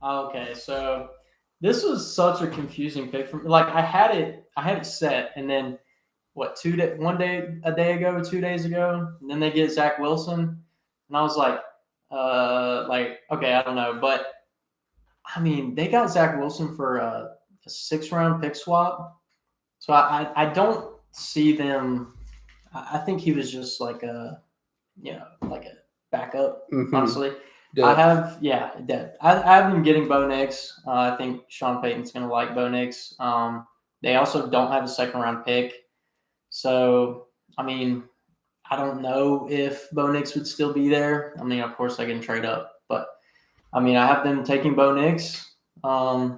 Okay, so This was such a confusing pick for me. Like I had it set, and then what? 2 days ago, and then they get Zach Wilson, and I was like okay, I don't know, but I mean, they got Zach Wilson for a 6-round pick swap, so I don't see them. I think he was just like a like a backup, Mhm. honestly. Yeah. I have, depth. I have them getting Bo Nix. I think Sean Payton's going to like Bo Nix. They also don't have a 2nd-round pick. So, I mean, I don't know if Bo Nix would still be there. I mean, of course, they can trade up. But, I mean, I have them taking Bo Nix. I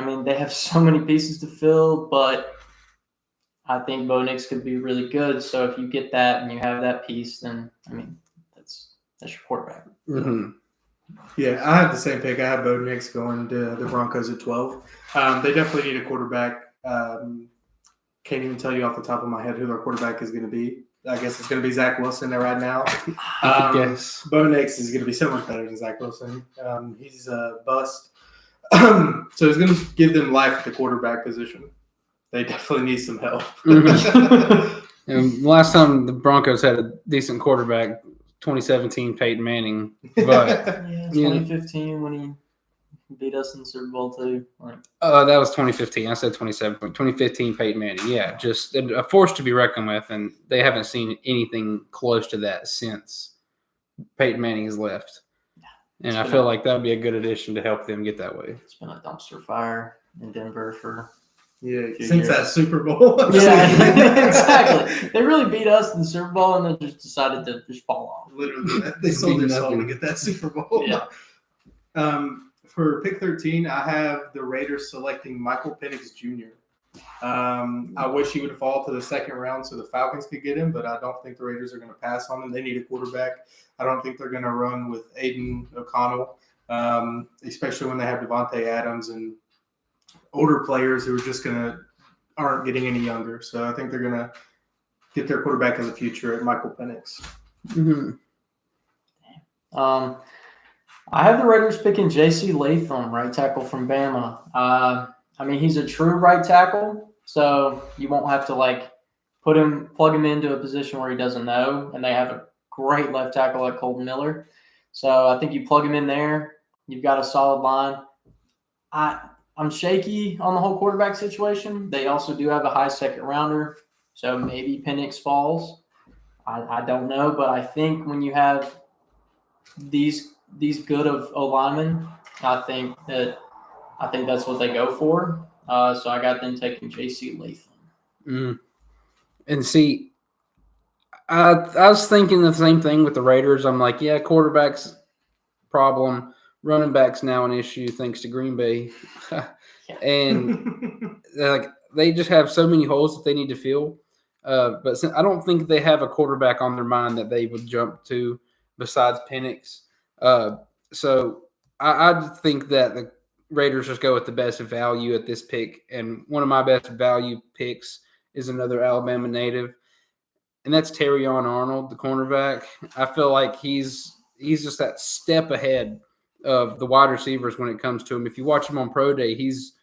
mean, they have so many pieces to fill, but I think Bo Nix could be really good. So, if you get that and you have that piece, then, I mean, that's your quarterback. Mhm. Yeah, I have the same pick. I have Bo Nix going to the Broncos at 12. They definitely need a quarterback. Can't even tell you off the top of my head who their quarterback is going to be. I guess it's going to be Zach Wilson there right now. Yes. Bo Nix is going to be so much better than Zach Wilson. He's a bust. So he's going to give them life at the quarterback position. They definitely need some help. And last time the Broncos had a decent quarterback, 2017 Peyton Manning, but Yeah, 2015 when he beat us in the Super Bowl too. Like, that was 2015. I said 2017. 2015 Peyton Manning. Yeah, just a force to be reckoned with, and they haven't seen anything close to that since Peyton Manning has left. And I feel like that would be a good addition to help them get that way. It's been a dumpster fire in Denver for since that Super Bowl. Yeah, exactly. They really beat us in the Super Bowl, and then just decided to just fall off. Literally, they sold their soul to get that Super Bowl. Yeah. For pick 13, I have the Raiders selecting Michael Penix Jr. I wish he would fall to the 2nd round so the Falcons could get him, but I don't think the Raiders are going to pass on him. They need a quarterback. I don't think they're going to run with Aiden O'Connell, especially when they have Devontae Adams and older players who are just aren't getting any younger. So I think they're going to get their quarterback in the future at Michael Penix. Mm-hmm. I have the Raiders picking J.C. Latham, right tackle from Bama. I mean, he's a true right tackle, so you won't have to plug him into a position where he doesn't know. And they have a great left tackle like Colton Miller. So I think you plug him in there. You've got a solid line. I'm shaky on the whole quarterback situation. They also do have a high 2nd rounder, so maybe Penix falls. I don't know, but I think when you have these good of O-linemen, I think that's what they go for. So I got them taking J.C. Latham. Mm. And see, I was thinking the same thing with the Raiders. I'm like, yeah, quarterback's problem. Running back's now an issue thanks to Green Bay. And they just have so many holes that they need to fill. But I don't think they have a quarterback on their mind that they would jump to besides Penix. So I think that the Raiders just go with the best value at this pick. And one of my best value picks is another Alabama native, and that's Terrion Arnold, the cornerback. I feel like he's just that step ahead of the wide receivers when it comes to him. If you watch him on Pro Day, he's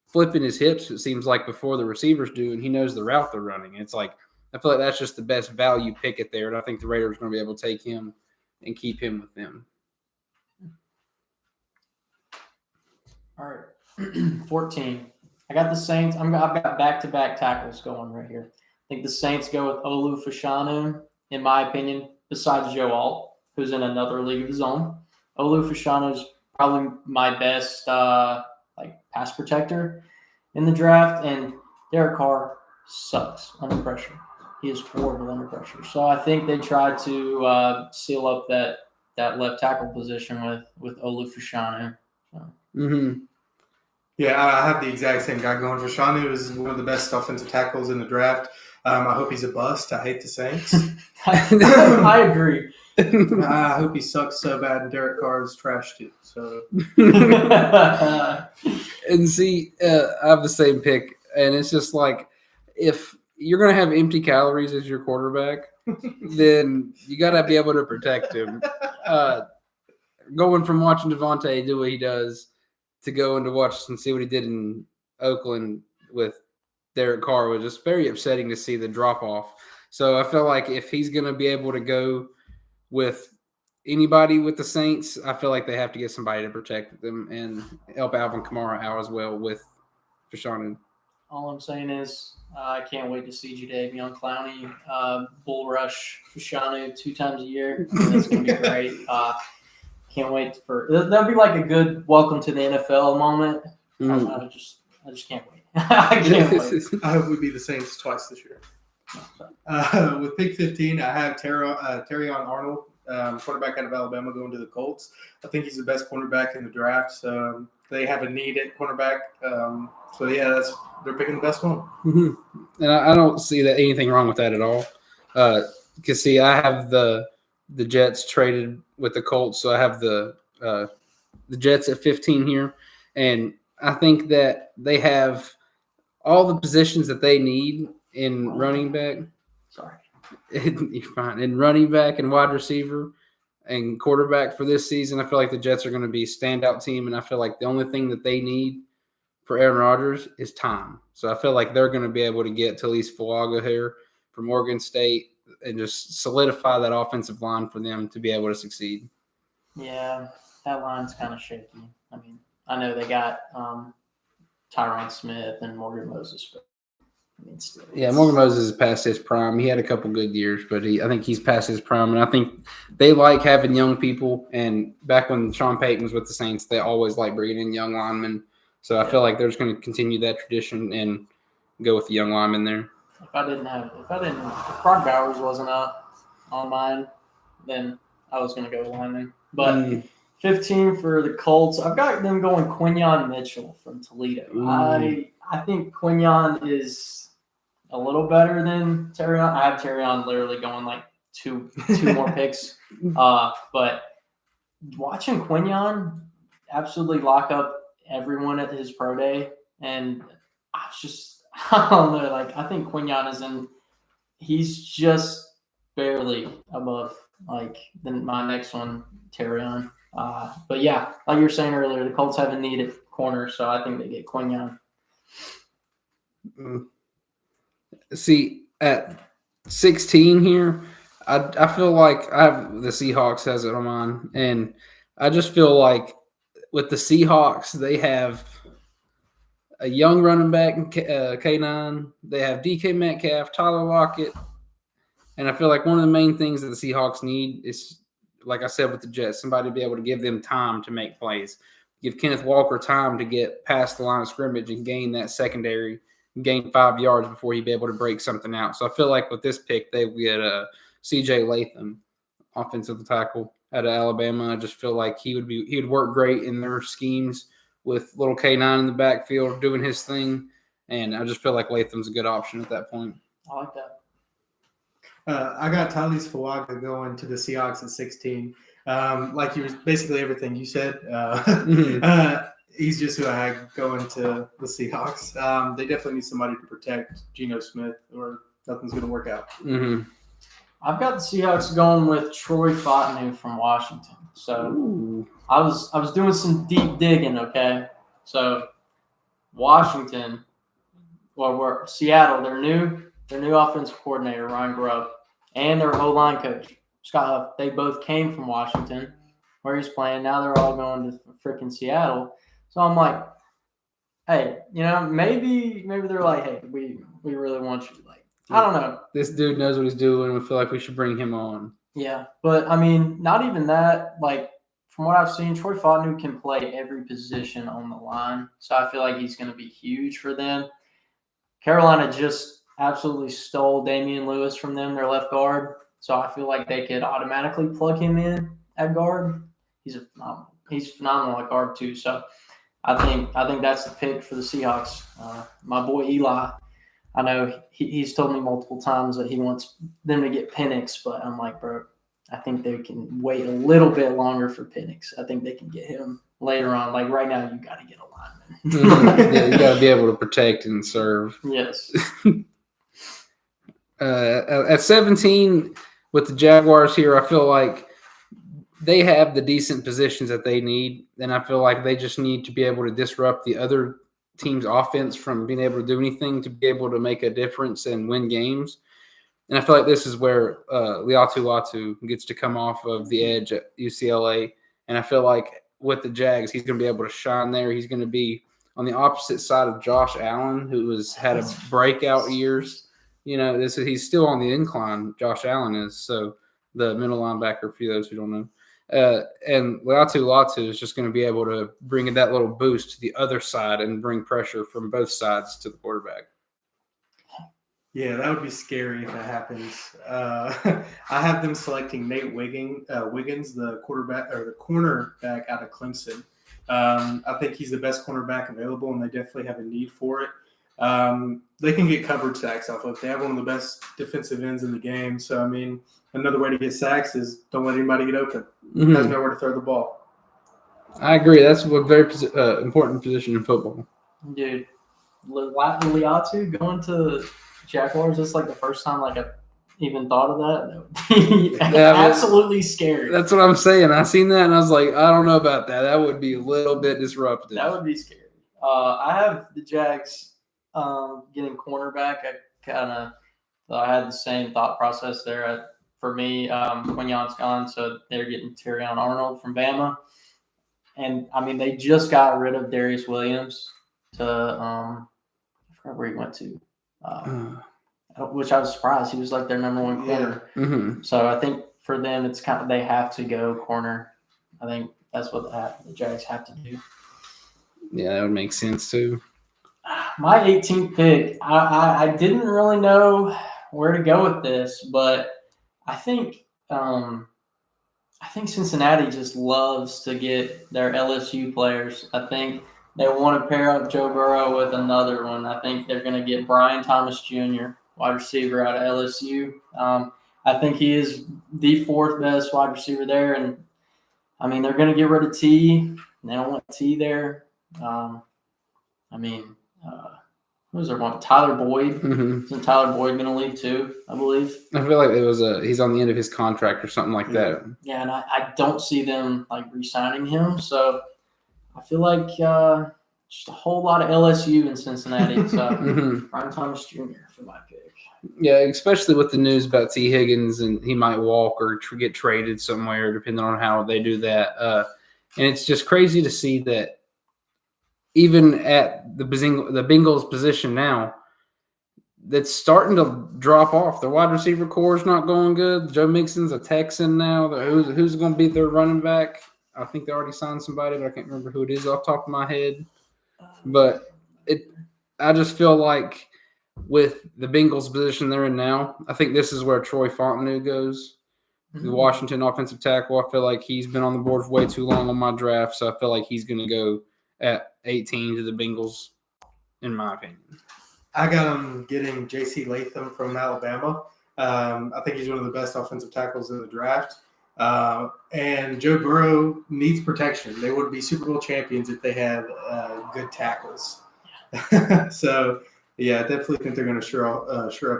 flipping his hips, it seems like, before the receivers do, and he knows the route they're running. It's like I feel like that's just the best value pick it there, and I think the Raiders are going to be able to take him and keep him with them. All right, 14. I got the Saints. I've got back-to-back tackles going right here. I think the Saints go with Olu Fashanu, in my opinion, besides Joe Alt, who's in another league of his own. Olu Fashanu is probably my best pass protector in the draft, and Derek Carr sucks under pressure. He is horrible under pressure. So I think they tried to seal up that left tackle position with Olu Fashanu. So. Mm-hmm. Yeah, I have the exact same guy going. Fashanu is one of the best offensive tackles in the draft. I hope he's a bust. I hate the Saints. I agree. I hope he sucks so bad and Derek Carr is trash too. So, and see, I have the same pick, and it's just like if you're going to have empty calories as your quarterback, then you got to be able to protect him. Going from watching Devontae do what he does to go and to watch and see what he did in Oakland with Derek Carr was just very upsetting to see the drop off. So I feel like if he's going to be able to go with anybody with the Saints, I feel like they have to get somebody to protect them and help Alvin Kamara out as well with Fashanu. All I'm saying is I can't wait to see Jadeveon Clowney bull rush Fashanu 2 times a year. I think that's going to be great. Can't wait for that'll be like a good welcome to the NFL moment. I just can't wait. I can't wait. I hope we beat the Saints twice this year. With pick 15, I have Terrion Arnold, quarterback out of Alabama, going to the Colts. I think he's the best cornerback in the draft. So they have a need at cornerback. They're picking the best one. Mm-hmm. And I don't see that anything wrong with that at all. Because see, I have the Jets traded with the Colts, so I have the Jets at 15 here, and I think that they have all the positions that they need in running back. Sorry. You're fine. In running back and wide receiver and quarterback for this season, I feel like the Jets are going to be a standout team, and I feel like the only thing that they need for Aaron Rodgers is time. So I feel like they're going to be able to get Talise Fuaga here from Oregon State and just solidify that offensive line for them to be able to succeed. Yeah, that line's kind of shaky. I mean, I know they got Tyron Smith and Morgan Moses, but I mean, still. Yeah, Morgan Moses is past his prime. He had a couple good years, but I think he's past his prime. And I think they like having young people. And back when Sean Payton was with the Saints, they always like bringing in young linemen. So I feel like they're just going to continue that tradition and go with the young linemen there. If Brock Bowers wasn't up on mine, then I was going to go lineman. But 15 for the Colts, I've got them going Quinyon Mitchell from Toledo. I think Quinyon is a little better than Terrion. I have Terrion literally going like two more picks. But watching Quinyon absolutely lock up everyone at his pro day, and I don't know, like I think Quinyon he's just barely above like my next one, Terrion. But yeah, like you were saying earlier, the Colts have a need at corner, so I think they get Quinyon. See, at 16 here, I feel like I have the Seahawks has it on mine, and I just feel like with the Seahawks, they have a young running back, K9. They have DK Metcalf, Tyler Lockett, and I feel like one of the main things that the Seahawks need is, like I said with the Jets, somebody to be able to give them time to make plays. Give Kenneth Walker time to get past the line of scrimmage and gain that secondary, gain 5 yards before he'd be able to break something out. So I feel like with this pick, they would get C.J. Latham, offensive tackle out of Alabama. I just feel like he would work great in their schemes with little K9 in the backfield doing his thing. And I just feel like Latham's a good option at that point. I like that. I got Talise Fuaga going to the Seahawks at 16. Like basically everything you said. He's just who I had going to the Seahawks. They definitely need somebody to protect Geno Smith, or nothing's going to work out. Mm-hmm. I've got the Seahawks going with Troy Fautanu from Washington. So I was doing some deep digging. Okay, so Washington, Seattle, their new offensive coordinator Ryan Grubb, and their O-line coach Scott Huff. They both came from Washington, where he's playing. Now they're all going to freaking Seattle. So I'm like, hey, maybe they're like, hey, we really want you. Like, I don't know. This dude knows what he's doing. We feel like we should bring him on. Yeah, but I mean, not even that. Like, from what I've seen, Troy Fautanu can play every position on the line. So I feel like he's going to be huge for them. Carolina just absolutely stole Damian Lewis from them, their left guard. So I feel like they could automatically plug him in at guard. He's phenomenal at guard too. So I think that's the pick for the Seahawks. My boy Eli, I know he's told me multiple times that he wants them to get Penix, but I'm like, bro, I think they can wait a little bit longer for Penix. I think they can get him later on. Like right now, you got to get a lineman. Yeah, you got to be able to protect and serve. Yes. At 17 with the Jaguars here, I feel like they have the decent positions that they need, and I feel like they just need to be able to disrupt the other team's offense from being able to do anything to be able to make a difference and win games. And I feel like this is where Liatu Latu gets to come off of the edge at UCLA. And I feel like with the Jags, he's going to be able to shine there. He's going to be on the opposite side of Josh Allen, who has had a breakout years. He's still on the incline, Josh Allen is. So the middle linebacker, for those who don't know. And Liatu Latu is just going to be able to bring that little boost to the other side and bring pressure from both sides to the quarterback. Yeah, that would be scary if that happens. I have them selecting Nate Wiggins, the quarterback or the cornerback out of Clemson. I think he's the best cornerback available, and they definitely have a need for it. They can get coverage sacks off of. They have one of the best defensive ends in the game. So, I mean, another way to get sacks is don't let anybody get open. Mm-hmm. Has nowhere to throw the ball. I agree. That's a very important position in football. Dude, Liatu going to Jaguars, it's like the first time I even thought of that. That would be absolutely scary. That's what I'm saying. I seen that and I was like, I don't know about that. That would be a little bit disruptive. That would be scary. I have the Jags getting cornerback. I had the same thought process there. For me, Quignon's gone, so they're getting Terrion Arnold from Bama. And, I mean, they just got rid of Darius Williams to I forgot where he went to. Which I was surprised. He was like their number one corner. Yeah. Mm-hmm. So I think for them, it's kind of they have to go corner. I think that's what the Jags have to do. Yeah, that would make sense too. My 18th pick, I didn't really know where to go with this, but I think Cincinnati just loves to get their LSU players. I think they want to pair up Joe Burrow with another one. I think they're going to get Brian Thomas Jr., wide receiver out of LSU. I think he is the fourth best wide receiver there. And, I mean, they're going to get rid of T. They don't want T there. Who's their one? Tyler Boyd. Mm-hmm. Isn't Tyler Boyd going to leave too, I believe? I feel like he's on the end of his contract or something like that. Yeah, and I don't see them, re-signing him. So I feel like just a whole lot of LSU in Cincinnati. So Mm-hmm. Brian Thomas Jr. for my pick. Yeah, especially with the news about T. Higgins and he might walk or get traded somewhere, depending on how they do that. And it's just crazy to see that even at the Bengals position now, that's starting to drop off. The wide receiver core is not going good. Joe Mixon's a Texan now. Who's going to be their running back? I think they already signed somebody, but I can't remember who it is off the top of my head. But I just feel like with the Bengals position they're in now, I think this is where Troy Fontenot goes, the Washington offensive tackle. I feel like he's been on the board for way too long on my draft, so I feel like he's going to go at 18 to the Bengals, in my opinion. I got him getting J.C. Latham from Alabama. I think he's one of the best offensive tackles in the draft. And Joe Burrow needs protection. They would be Super Bowl champions if they had good tackles. So, yeah, I definitely think they're going to shore up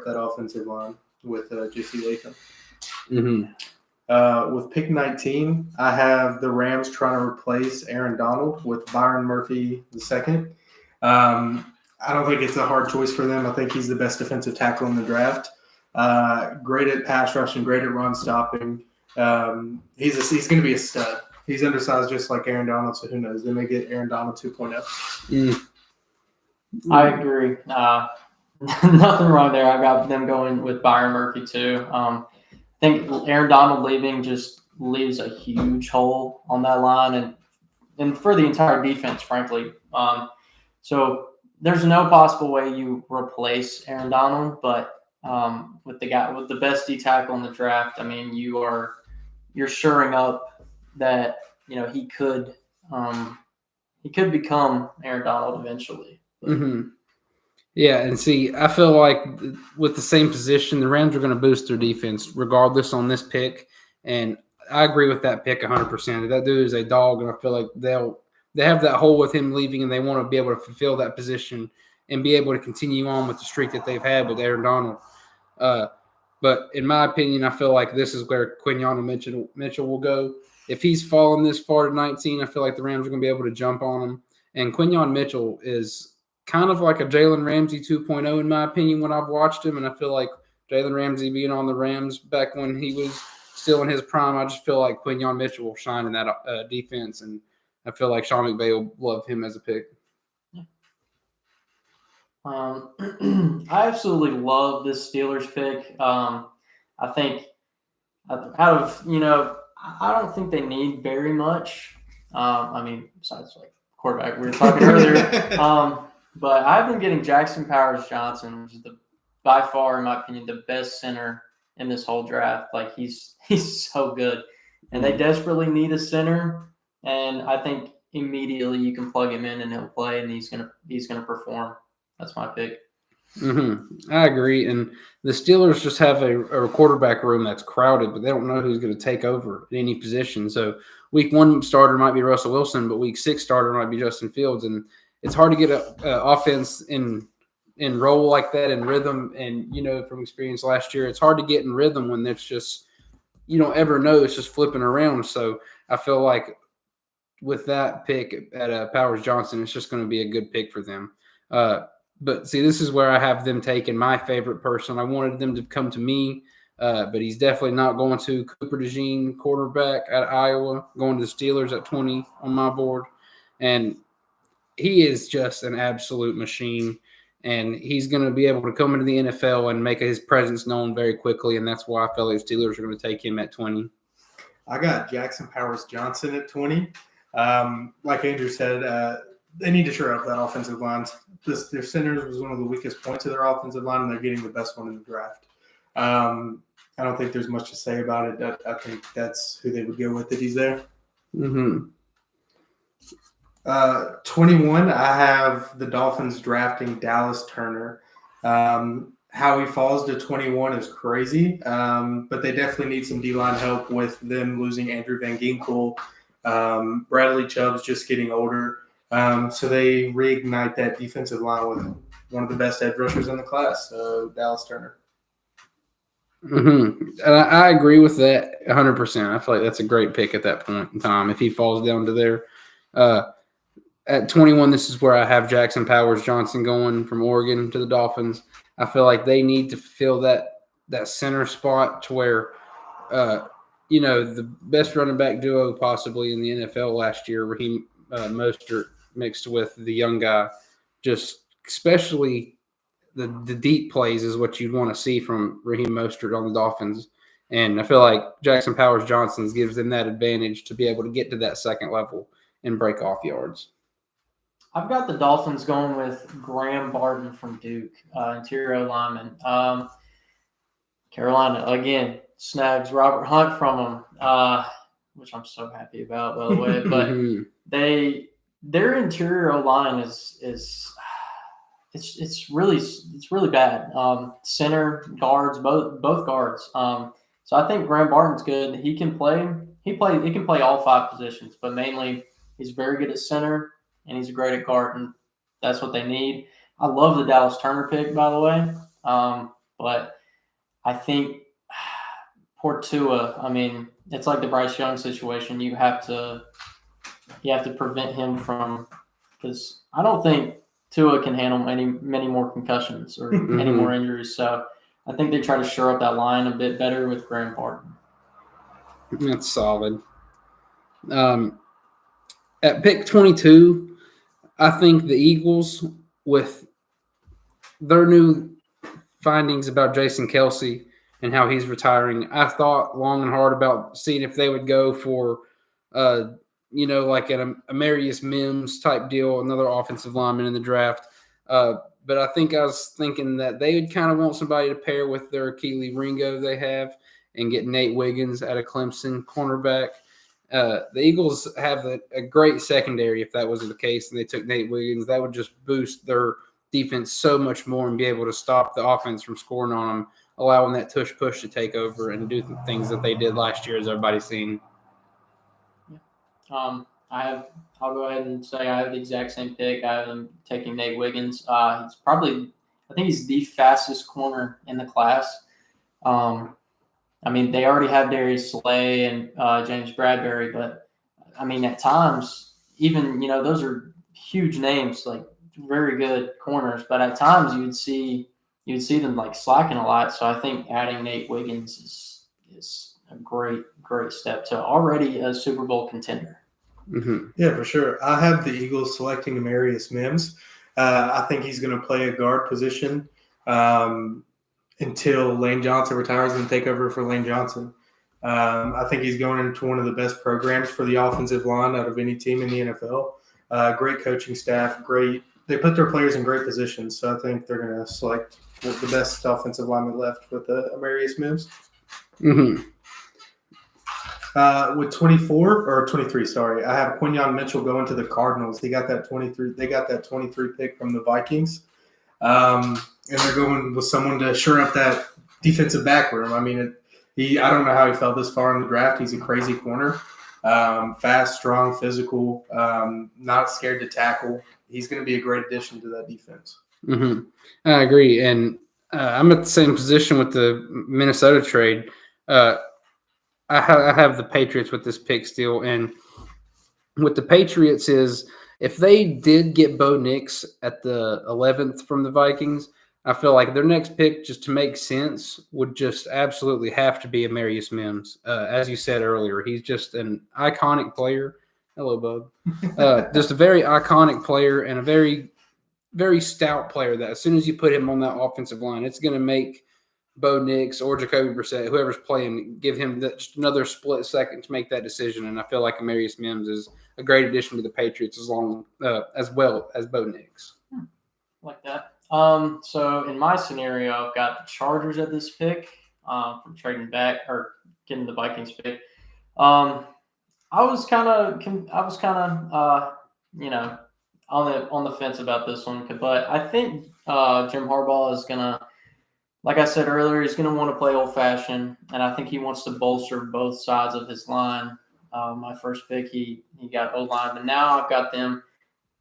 that offensive line with J.C. Latham. Mm-hmm. With pick 19, I have the Rams trying to replace Aaron Donald with Byron Murphy II. I don't think it's a hard choice for them. I think he's the best defensive tackle in the draft. Great at pass rushing, great at run stopping. He's going to be a stud. He's undersized just like Aaron Donald, so who knows? They may get Aaron Donald 2.0. I agree. Nothing wrong there. I got them going with Byron Murphy too. I think Aaron Donald leaving just leaves a huge hole on that line and for the entire defense, frankly. So there's no possible way you replace Aaron Donald, but with the best D tackle in the draft, I mean, you're shoring up that he could become Aaron Donald eventually. Mm-hmm. Yeah, and see, I feel like with the same position, the Rams are going to boost their defense regardless on this pick, and I agree with that pick 100%. That dude is a dog, and I feel like they have that hole with him leaving, and they want to be able to fulfill that position and be able to continue on with the streak that they've had with Aaron Donald. But in my opinion, I feel like this is where Quinyon Mitchell will go. if he's fallen this far to 19, I feel like the Rams are going to be able to jump on him. And Quinyon Mitchell is kind of like a Jalen Ramsey 2.0 in my opinion when I've watched him, and I feel like Jalen Ramsey being on the Rams back when he was still in his prime, I just feel like Quinyon Mitchell will shine in that defense, and I feel like Sean McVay will love him as a pick. I absolutely love this Steelers pick. I think out of, I don't think they need very much. I mean, besides like quarterback we were talking earlier. But I've been getting Jackson Powers Johnson, which is by far, in my opinion, the best center in this whole draft. Like he's so good, and they desperately need a center. And I think immediately you can plug him in and he'll play, and he's gonna perform. That's my pick. Mm-hmm. I agree. And the Steelers just have a quarterback room that's crowded, but they don't know who's going to take over at any position. So week 1 starter might be Russell Wilson, but week 6 starter might be Justin Fields. And it's hard to get an offense in role like that in rhythm. And, from experience last year, it's hard to get in rhythm when it's just, you don't ever know. It's just flipping around. So I feel like with that pick at Powers Johnson, it's just going to be a good pick for them. But see, this is where I have them taking my favorite person. I wanted them to come to me, but he's definitely not going to. Cooper DeJean, quarterback at Iowa, going to the Steelers at 20 on my board. And he is just an absolute machine. And he's going to be able to come into the NFL and make his presence known very quickly. And that's why I feel like the Steelers are going to take him at 20. I got Jackson Powers Johnson at 20. Like Andrew said, they need to shore up that offensive line. Their centers was one of the weakest points of their offensive line, and they're getting the best one in the draft. I don't think there's much to say about it. I think that's who they would go with if he's there. Mm-hmm. 21, I have the Dolphins drafting Dallas Turner. How he falls to 21 is crazy, but they definitely need some D-line help with them losing Andrew Van Ginkel. Bradley Chubb's just getting older. So they reignite that defensive line with one of the best edge rushers in the class, so Dallas Turner. Mm-hmm. And I agree with that 100%. I feel like that's a great pick at that point in time if he falls down to there. At 21, this is where I have Jackson Powers Johnson going from Oregon to the Dolphins. I feel like they need to fill that center spot to where, the best running back duo possibly in the NFL last year, Raheem Mostert mixed with the young guy, just especially the deep plays is what you'd want to see from Raheem Mostert on the Dolphins. And I feel like Jackson Powers Johnson gives them that advantage to be able to get to that second level and break off yards. I've got the Dolphins going with Graham Barton from Duke, interior lineman. Carolina, again, snags Robert Hunt from them, which I'm so happy about, by the way. But their interior line is it's really bad. Center, guards, both guards. So I think Graham Barton's good. He can play. He can play all 5 positions, but mainly he's very good at center and he's great at guard, and that's what they need. I love the Dallas Turner pick, by the way, but I think poor Tua. I mean, it's like the Bryce Young situation. You have to prevent him from, because I don't think Tua can handle many more concussions or any more injuries. So I think they try to shore up that line a bit better with Graham Barton. That's solid. At pick 22, I think the Eagles, with their new findings about Jason Kelce and how he's retiring, I thought long and hard about seeing if they would go for, like an Amarius Mims type deal, another offensive lineman in the draft. But I think I was thinking that they would kind of want somebody to pair with their Keely Ringo they have and get Nate Wiggins at a Clemson cornerback. The Eagles have a great secondary if that was the case, and they took Nate Wiggins. That would just boost their defense so much more and be able to stop the offense from scoring on them, allowing that tush-push to take over and do the things that they did last year, as everybody's seen. I'll go ahead and say I have the exact same pick. I have them taking Nate Wiggins. I think he's the fastest corner in the class. I mean, they already have Darius Slay and James Bradbury, but I mean, at times, even those are huge names, like very good corners. But at times, you'd see them like slacking a lot. So I think adding Nate Wiggins is a great step to already a Super Bowl contender. Mm-hmm. Yeah, for sure. I have the Eagles selecting Amarius Mims. I think he's going to play a guard position until Lane Johnson retires and take over for Lane Johnson. I think he's going into one of the best programs for the offensive line out of any team in the NFL. Great coaching staff, great. They put their players in great positions, so I think they're going to select the best offensive lineman left with Amarius Mims. Mm-hmm. With 24 or 23, sorry, I have Quinyon Mitchell going to the Cardinals. They got that 23 pick from the Vikings, and they're going with someone to shore up that defensive back room. I mean, I don't know how he fell this far in the draft. He's a crazy corner, fast, strong, physical, not scared to tackle. He's going to be a great addition to that defense. Mm-hmm. I agree, and I'm at the same position with the Minnesota trade. I have the Patriots with this pick still, and with the Patriots is if they did get Bo Nix at the 11th from the Vikings, I feel like their next pick, just to make sense, would just absolutely have to be Amarius Mims. As you said earlier, he's just an iconic player. Hello, bud. Just a very iconic player and a very, very stout player that as soon as you put him on that offensive line, it's going to make Bo Nix or Jacoby Brissett, whoever's playing, give him just another split second to make that decision. And I feel like Amarius Mims is a great addition to the Patriots as well as Bo Nix. Like that. So in my scenario, I've got the Chargers at this pick from trading back or getting the Vikings pick. I was kind of on the fence about this one, but I think Jim Harbaugh is gonna. Like I said earlier, he's going to want to play old-fashioned, and I think he wants to bolster both sides of his line. My first pick, he got O-line, but now I've got them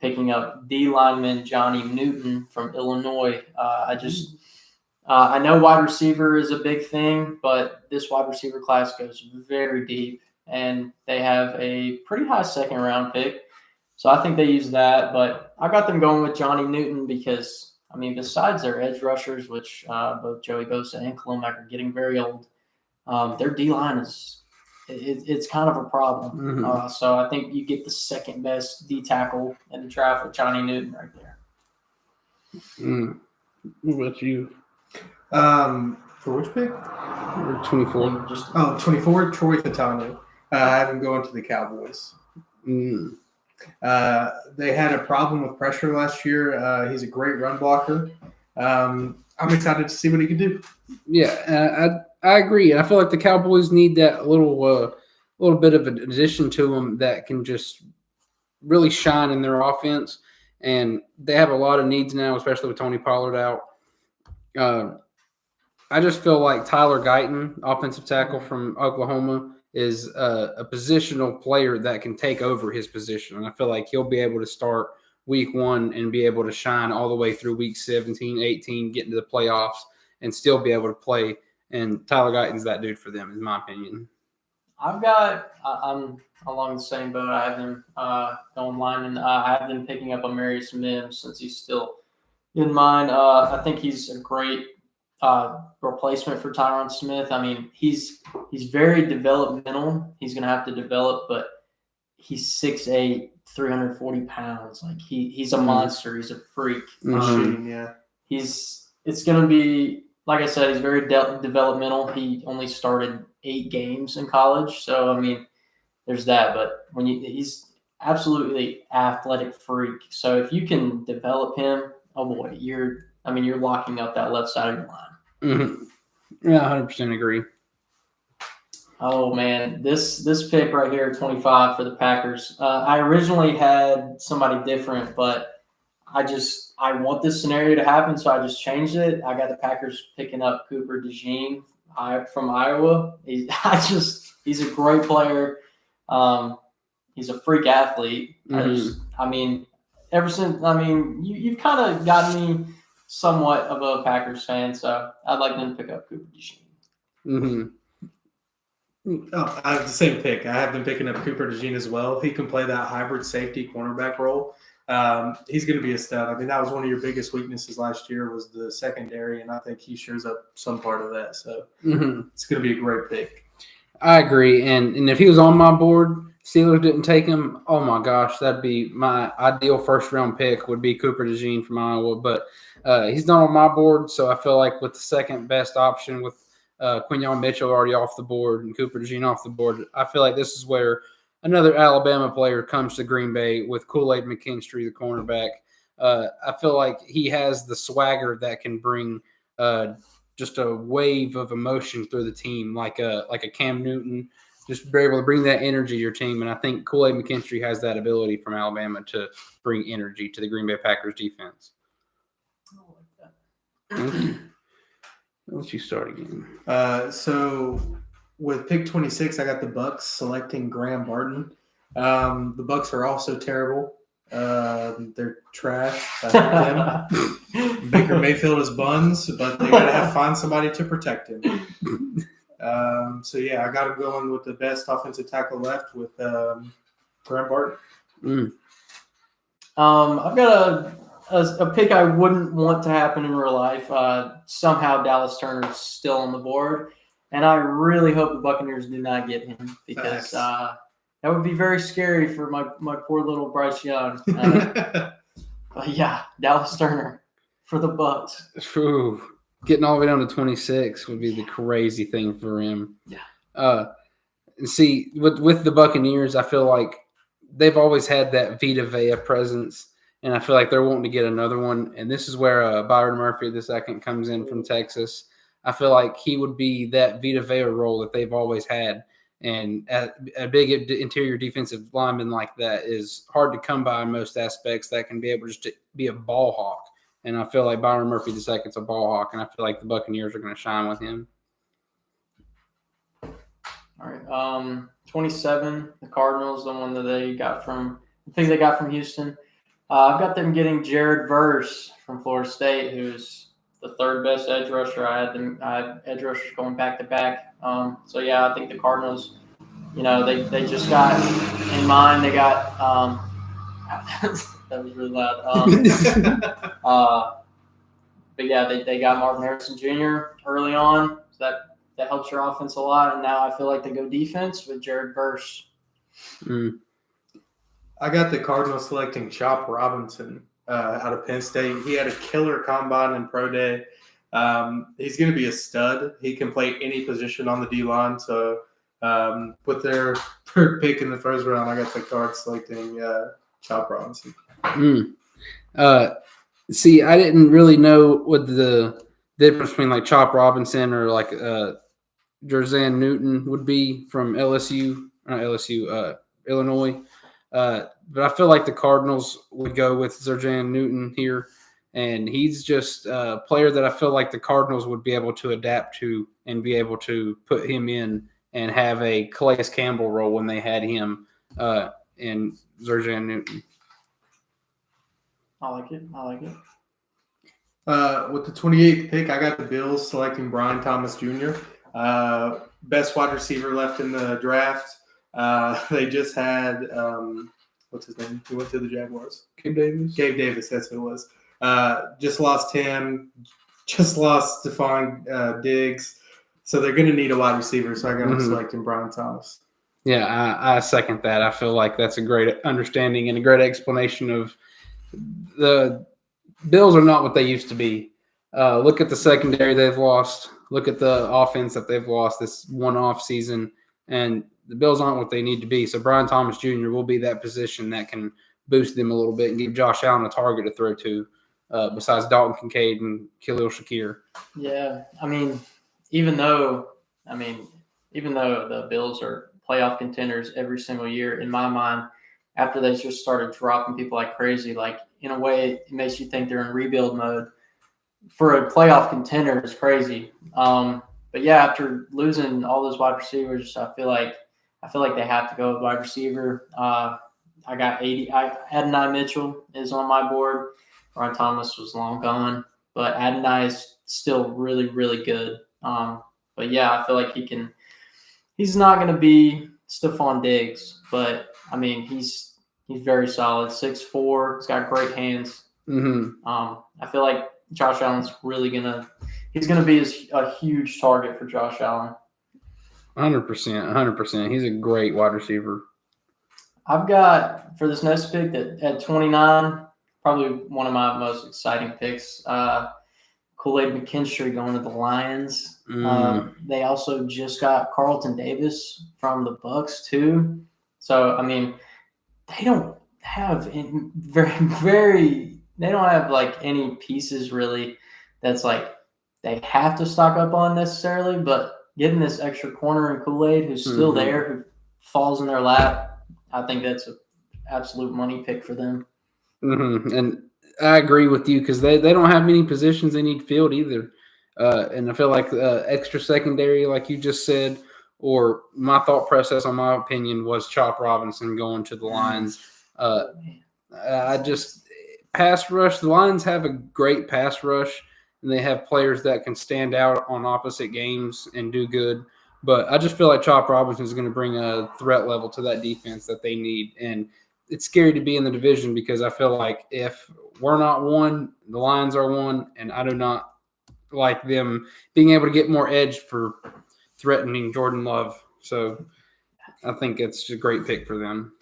picking up D-lineman Johnny Newton from Illinois. I know wide receiver is a big thing, but this wide receiver class goes very deep, and they have a pretty high second-round pick. So I think they use that, but I got them going with Johnny Newton because – I mean, besides their edge rushers, which both Joey Bosa and Khalil Mack are getting very old, their D-line it's kind of a problem. Mm-hmm. So I think you get the second best D-tackle in the draft with Johnny Newton right there. What about you? For which pick? Or 24. 24, Troy Fautanu. I have him going to the Cowboys. They had a problem with pressure last year. He's a great run blocker. I'm excited to see what he can do. Yeah, I agree. I feel like the Cowboys need that little bit of an addition to them that can just really shine in their offense. And they have a lot of needs now, especially with Tony Pollard out. I just feel like Tyler Guyton, offensive tackle from Oklahoma, is a positional player that can take over his position. And I feel like he'll be able to start week 1 and be able to shine all the way through week 17, 18, get into the playoffs, and still be able to play. And Tyler Guyton's that dude for them, in my opinion. I'm along the same boat. I have them going lineman. I have them picking up Amarius Mims since he's still in mine. I think he's a great replacement for Tyron Smith. I mean, he's very developmental. He's going to have to develop, but he's 6'8", 340 pounds. Like he's a monster. He's a freak. Machine, yeah. It's going to be, like I said, he's very developmental. He only started 8 games in college. So, I mean, there's that. But he's absolutely athletic freak. So if you can develop him, oh boy, you're locking up that left side of your line. Mm-hmm. Yeah, 100% agree. Oh man, this pick right here, 25 for the Packers. I originally had somebody different, but I want this scenario to happen, so I just changed it. I got the Packers picking up Cooper DeJean from Iowa. He's a great player. He's a freak athlete. Mm-hmm. You've kind of gotten me somewhat of a Packers fan, so I'd like them to pick up Cooper DeJean. Mm-hmm. Oh, I have the same pick. I have been picking up Cooper DeJean as well. He can play that hybrid safety cornerback role. He's going to be a stud. I mean, that was one of your biggest weaknesses last year was the secondary, and I think he shares up some part of that. So It's going to be a great pick. I agree. And if he was on my board, Steelers didn't take him, oh my gosh, that'd be my ideal first-round pick would be Cooper DeJean from Iowa. But he's not on my board, so I feel like with the second best option with Quinyon Mitchell already off the board and Cooper DeJean off the board, I feel like this is where another Alabama player comes to Green Bay with Kool-Aid McKinstry, the cornerback. I feel like he has the swagger that can bring just a wave of emotion through the team, like a Cam Newton, just be able to bring that energy to your team. And I think Kool-Aid McKinstry has that ability from Alabama to bring energy to the Green Bay Packers defense. I like that. I'll let you start again. So with pick 26, I got the Bucks selecting Graham Barton. The Bucks are also terrible. They're trash. I hate them. Baker Mayfield is buns, but they gotta find somebody to protect him. So yeah, I got him going with the best offensive tackle left with Graham Barton. I've got a pick I wouldn't want to happen in real life. Somehow Dallas Turner's still on the board, and I really hope the Buccaneers do not get him because that would be very scary for my poor little Bryce Young. But yeah, Dallas Turner for the Bucks. Ooh, getting all the way down to 26 would be the crazy thing for him. Yeah. See, with the Buccaneers, I feel like they've always had that Vita Vea presence, and I feel like they're wanting to get another one. And this is where Byron Murphy II comes in from Texas. I feel like he would be that Vita Vea role that they've always had. And a big interior defensive lineman like that is hard to come by in most aspects that can be able just to be a ball hawk. And I feel like Byron Murphy II is a ball hawk, and I feel like the Buccaneers are going to shine with him. All right. 27, the Cardinals, the one that they got from – I think they got from Houston. I've got them getting Jared Verse from Florida State, who's the third best edge rusher. I had edge rushers going back to back. So yeah, I think the Cardinals, they just got in mind. They got that was really loud. But yeah, they got Marvin Harrison Jr. early on. So that helps your offense a lot. And now I feel like they go defense with Jared Verse. I got the Cardinals selecting Chop Robinson out of Penn State. He had a killer combine and pro day. He's going to be a stud. He can play any position on the D-line. So with their third pick in the first round, I got the Cards selecting Chop Robinson. See, I didn't really know what the difference between like Chop Robinson or like Jerzan Newton would be from Illinois. But I feel like the Cardinals would go with Jerzan Newton here. And he's just a player that I feel like the Cardinals would be able to adapt to and be able to put him in and have a Calais Campbell role when they had him in Jerzan Newton. I like it. With the 28th pick, I got the Bills selecting Brian Thomas Jr., best wide receiver left in the draft. They just had what's his name? He went to the Jaguars. Gabe Davis, that's who it was. Just lost him. Just lost Stephon Diggs. So they're going to need a wide receiver. So I got him selecting Brian Thomas. Yeah, I second that. I feel like that's a great understanding and a great explanation of the Bills are not what they used to be. Look at the secondary they've lost. Look at the offense that they've lost this one-off season. And the Bills aren't what they need to be. So Brian Thomas Jr. will be that position that can boost them a little bit and give Josh Allen a target to throw to besides Dalton Kincaid and Khalil Shakir. Yeah, even though the Bills are playoff contenders every single year, in my mind, after they just started dropping people like crazy, like in a way it makes you think they're in rebuild mode. For a playoff contender, it's crazy. But yeah, after losing all those wide receivers, I feel like they have to go with wide receiver. I got Adonai Mitchell is on my board. Brian Thomas was long gone, but Adonai is still really, really good. But yeah, I feel like he can he's not going to be Stephon Diggs, but I mean he's very solid. 6'4", he's got great hands. Mm-hmm. I feel like Josh Allen's really he's gonna be a huge target for Josh Allen. 100%. He's a great wide receiver. I've got for this next pick at 29, probably one of my most exciting picks. Kool-Aid McKinstry going to the Lions. They also just got Carlton Davis from the Bucks too. So I mean, they don't have they don't have like any pieces really that's like they have to stock up on necessarily, but getting this extra corner in Kool-Aid who's still there, who falls in their lap, I think that's an absolute money pick for them. Mm-hmm. And I agree with you because they don't have many positions they need filled either. And I feel like extra secondary, like you just said, or my thought process on my opinion was Chop Robinson going to the Lions. I just pass rush. The Lions have a great pass rush, and they have players that can stand out on opposite games and do good. But I just feel like Chop Robinson is going to bring a threat level to that defense that they need. And it's scary to be in the division because I feel like if we're not one, the Lions are one, and I do not like them being able to get more edge for threatening Jordan Love. So I think it's a great pick for them.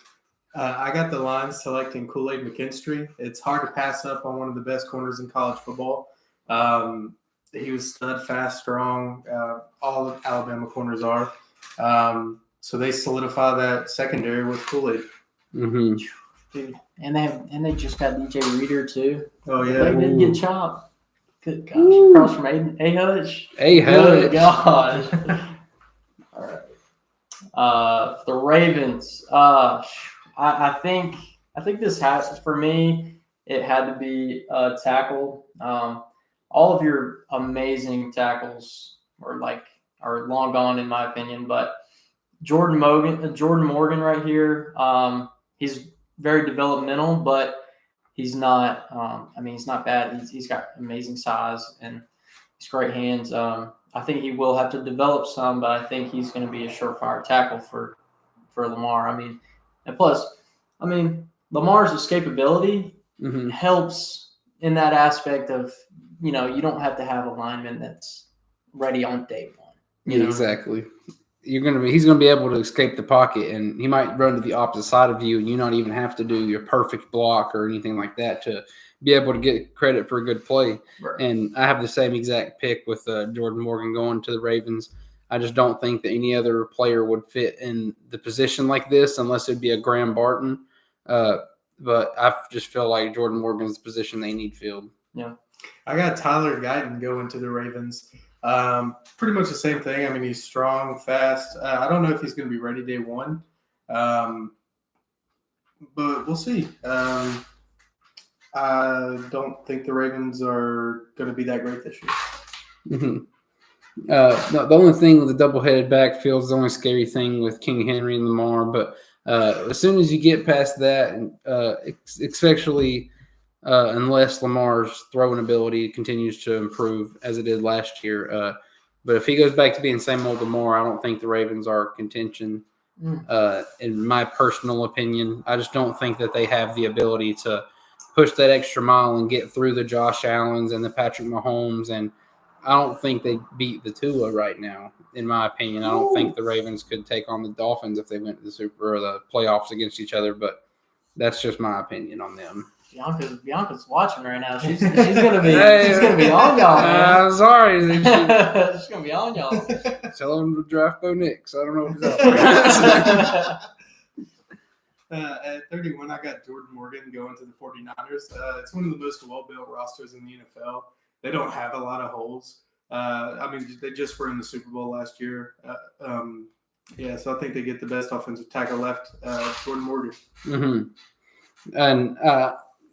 I got the Lions selecting Kool-Aid McKinstry. It's hard to pass up on one of the best corners in college football. He was stud, fast, strong. All of Alabama corners are. So they solidify that secondary with Kool-Aid. Mm-hmm. Dude, and they just got DJ Reader too. Oh yeah, They did get chopped. Good gosh, across from A Hutch. Hutch. Good gosh. All right. The Ravens. I think this has for me. It had to be a tackle. All of your amazing tackles are long gone in my opinion. But Jordan Morgan right here. He's very developmental, but he's not. He's not bad. He's got amazing size and he's great hands. I think he will have to develop some, but I think he's going to be a surefire tackle for Lamar. And plus, Lamar's escapability helps in that aspect of, you don't have to have a lineman that's ready on day one. Exactly. He's going to be able to escape the pocket, and he might run to the opposite side of you, and you not even have to do your perfect block or anything like that to be able to get credit for a good play. Right. And I have the same exact pick with Jordan Morgan going to the Ravens. I just don't think that any other player would fit in the position like this unless it'd be a Graham Barton. But I just feel like Jordan Morgan's the position they need filled. Yeah. I got Tyler Guyton going to the Ravens. Pretty much the same thing. He's strong, fast. I don't know if he's going to be ready day one, but we'll see. I don't think the Ravens are going to be that great this year. Mm-hmm. The only thing with the double-headed backfield is the only scary thing with King Henry and Lamar. But as soon as you get past that, especially unless Lamar's throwing ability continues to improve as it did last year. But if he goes back to being same old Lamar, I don't think the Ravens are contention. In my personal opinion, I just don't think that they have the ability to push that extra mile and get through the Josh Allens and the Patrick Mahomes. And I don't think they beat the Tua right now, in my opinion. I don't think the Ravens could take on the Dolphins if they went to the Super or the playoffs against each other, but that's just my opinion on them. Bianca's watching right now. She's gonna be on y'all, man. Sorry. She's gonna be on y'all. Tell them to draft Bo Nix. I don't know who's out there. At 31, I got Jordan Morgan going to the 49ers. It's one of the most well-built rosters in the NFL. They don't have a lot of holes. They just were in the Super Bowl last year. So I think they get the best offensive tackle left, Jordan Morgan. Mm-hmm. And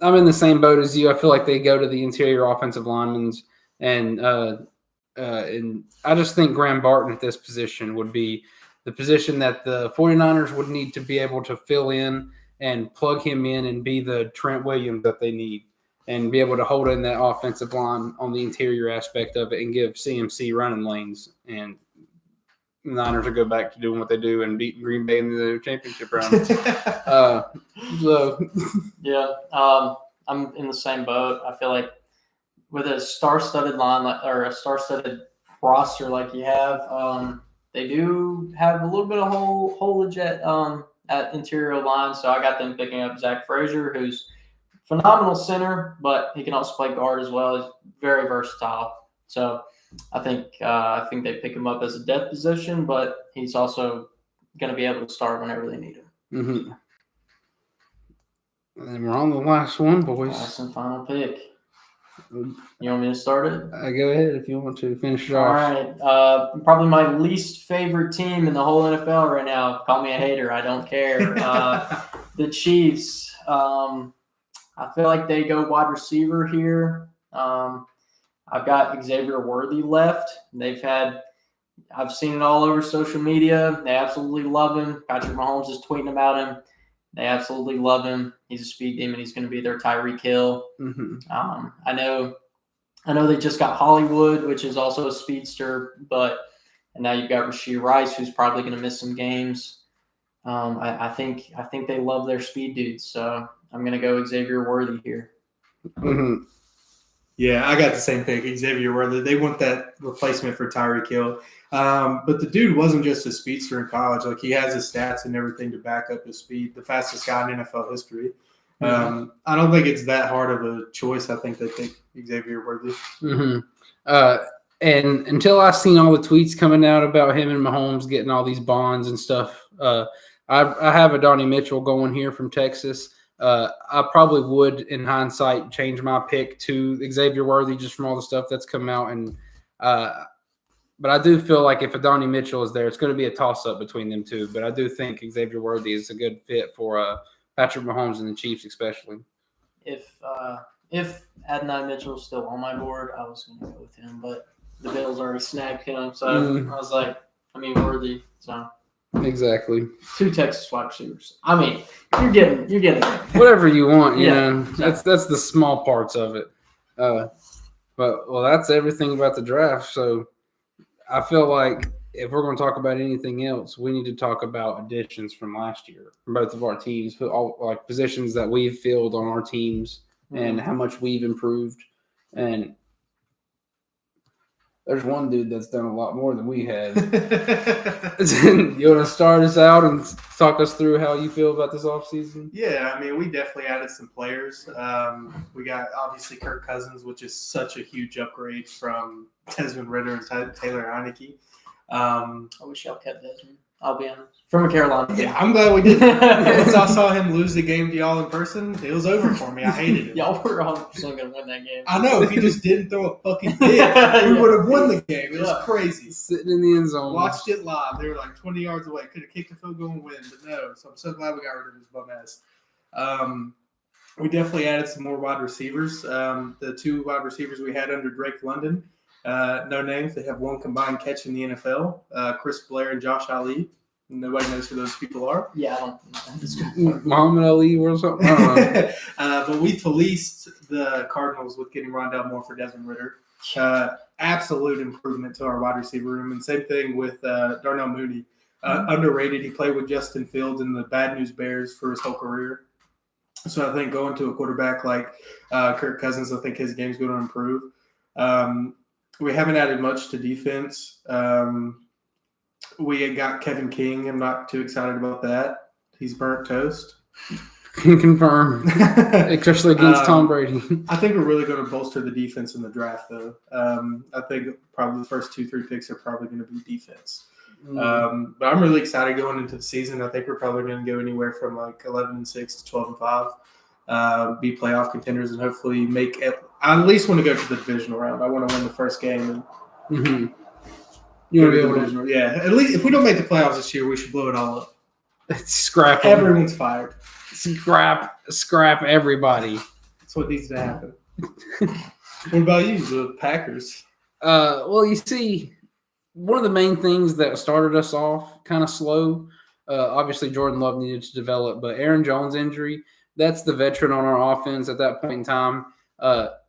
I'm in the same boat as you. I feel like they go to the interior offensive linemen, and I just think Graham Barton at this position would be the position that the 49ers would need to be able to fill in and plug him in and be the Trent Williams that they need and be able to hold in that offensive line on the interior aspect of it and give CMC running lanes. And the Niners will go back to doing what they do and beat Green Bay in the championship round. So Yeah, I'm in the same boat. I feel like with a star-studded line or a star-studded roster like you have, they do have a little bit of holage at interior line. So I got them picking up Zach Frazier, who's phenomenal center, but he can also play guard as well. He's very versatile. So I think they pick him up as a depth position, but he's also going to be able to start whenever they need him. mm-hmm. And we're on the last one, boys. Last and final pick. You want me to start it? Go ahead if you want to finish it All off. right. Probably my least favorite team in the whole NFL right now. Call me a hater. I don't care. The Chiefs. I feel like they go wide receiver here. I've got Xavier Worthy left. I've seen it all over social media. They absolutely love him. Patrick Mahomes is tweeting about him. They absolutely love him. He's a speed demon. He's going to be their Tyreek Hill. Mm-hmm. I know they just got Hollywood, which is also a speedster, and now you've got Rashee Rice, who's probably going to miss some games. I think they love their speed dudes, so I'm going to go Xavier Worthy here. Mm-hmm. Yeah, I got the same pick, Xavier Worthy. They want that replacement for Tyreek Hill. But the dude wasn't just a speedster in college. Like, he has his stats and everything to back up his speed. The fastest guy in NFL history. I don't think it's that hard of a choice. I think they pick Xavier Worthy. Mm-hmm. And until I seen all the tweets coming out about him and Mahomes getting all these bonds and stuff, I have a Donnie Mitchell going here from Texas. I probably would, in hindsight, change my pick to Xavier Worthy just from all the stuff that's come out. And but I do feel like if Adonai Mitchell is there, it's going to be a toss-up between them two. But I do think Xavier Worthy is a good fit for Patrick Mahomes and the Chiefs especially. If Adonai Mitchell is still on my board, I was going to go with him. But the Bills already snagged him, so I was like, Worthy. So exactly. 2 Texas wide receivers. I mean, you're getting it. Whatever you want, you Yeah. know. That's the small parts of it. But that's everything about the draft. So I feel like if we're going to talk about anything else, we need to talk about additions from last year from both of our teams, all like positions that we've filled on our teams and how much we've improved. And there's one dude that's done a lot more than we have. You want to start us out and talk us through how you feel about this offseason? Yeah, I mean, we definitely added some players. We got, obviously, Kirk Cousins, which is such a huge upgrade from Desmond Ridder and Taylor Heineke. I wish y'all kept Desmond. I'll be honest. From a Carolina. Yeah, I'm glad we did. Once I saw him lose the game to y'all in person, it was over for me. I hated it. Y'all were 100% going to win that game. I know. If he just didn't throw a fucking pick, we would have won the game. It was crazy. Sitting in the end zone. Watched it live. They were like 20 yards away. Could have kicked the field goal and win, but no. So I'm so glad we got rid of his bum ass. We definitely added some more wide receivers. The 2 wide receivers we had under Drake London, no names. They have 1 combined catch in the NFL. Chris Blair and Josh Ali. Nobody knows who those people are. Yeah, I don't. Muhammad Ali or something. I don't know. But we fleeced the Cardinals with getting Rondell Moore for Desmond Ridder. Absolute improvement to our wide receiver room. And same thing with Darnell Mooney. Underrated. He played with Justin Fields and the Bad News Bears for his whole career. So I think going to a quarterback like Kirk Cousins, I think his game's going to improve. We haven't added much to defense. We got Kevin King. I'm not too excited about that. He's burnt toast. Can confirm, especially against Tom Brady. I think we're really going to bolster the defense in the draft, though. I think probably the first 2-3 picks are probably going to be defense. But I'm really excited going into the season. I think we're probably going to go anywhere from like 11-6 to 12-5, be playoff contenders, and hopefully make it. I at least want to go to the divisional round. I want to win the first game. And You want to be able to yeah. At least if we don't make the playoffs this year, we should blow it all up. scrap them. Everyone's fired. Scrap everybody. That's what needs to happen. What about you, the Packers? Well, you see, one of the main things that started us off kind of slow, obviously Jordan Love needed to develop, but Aaron Jones' injury, that's the veteran on our offense at that point in time.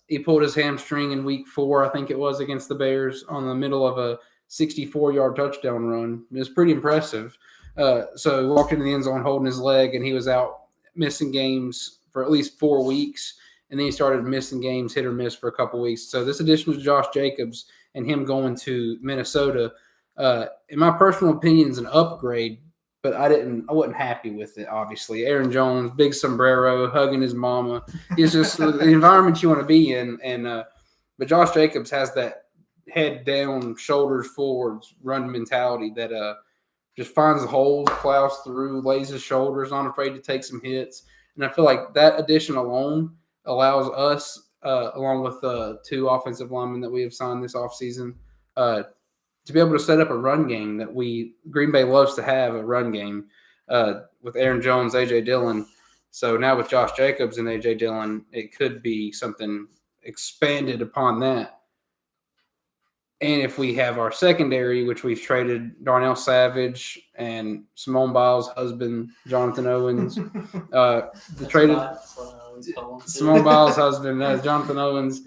He pulled his hamstring in week 4, I think it was, against the Bears on the middle of a 64-yard touchdown run. It was pretty impressive. So he walked into the end zone holding his leg, and he was out missing games for at least 4 weeks. And then he started missing games, hit or miss, for a couple weeks. So this addition to Josh Jacobs and him going to Minnesota, in my personal opinion, is an upgrade. But I wasn't happy with it, obviously. Aaron Jones, big sombrero, hugging his mama. It's just the environment you want to be in. But Josh Jacobs has that head down, shoulders forwards run mentality that just finds the holes, plows through, lays his shoulders, not afraid to take some hits. And I feel like that addition alone allows us, along with the 2 offensive linemen that we have signed this offseason, to be able to set up a run game that Green Bay loves to have, a run game with Aaron Jones, A.J. Dillon. So now with Josh Jacobs and A.J. Dillon, it could be something expanded upon that. And if we have our secondary, which we've traded Darnell Savage and Simone Biles' husband, Jonathan Owens, Simone Biles' husband, Jonathan Owens,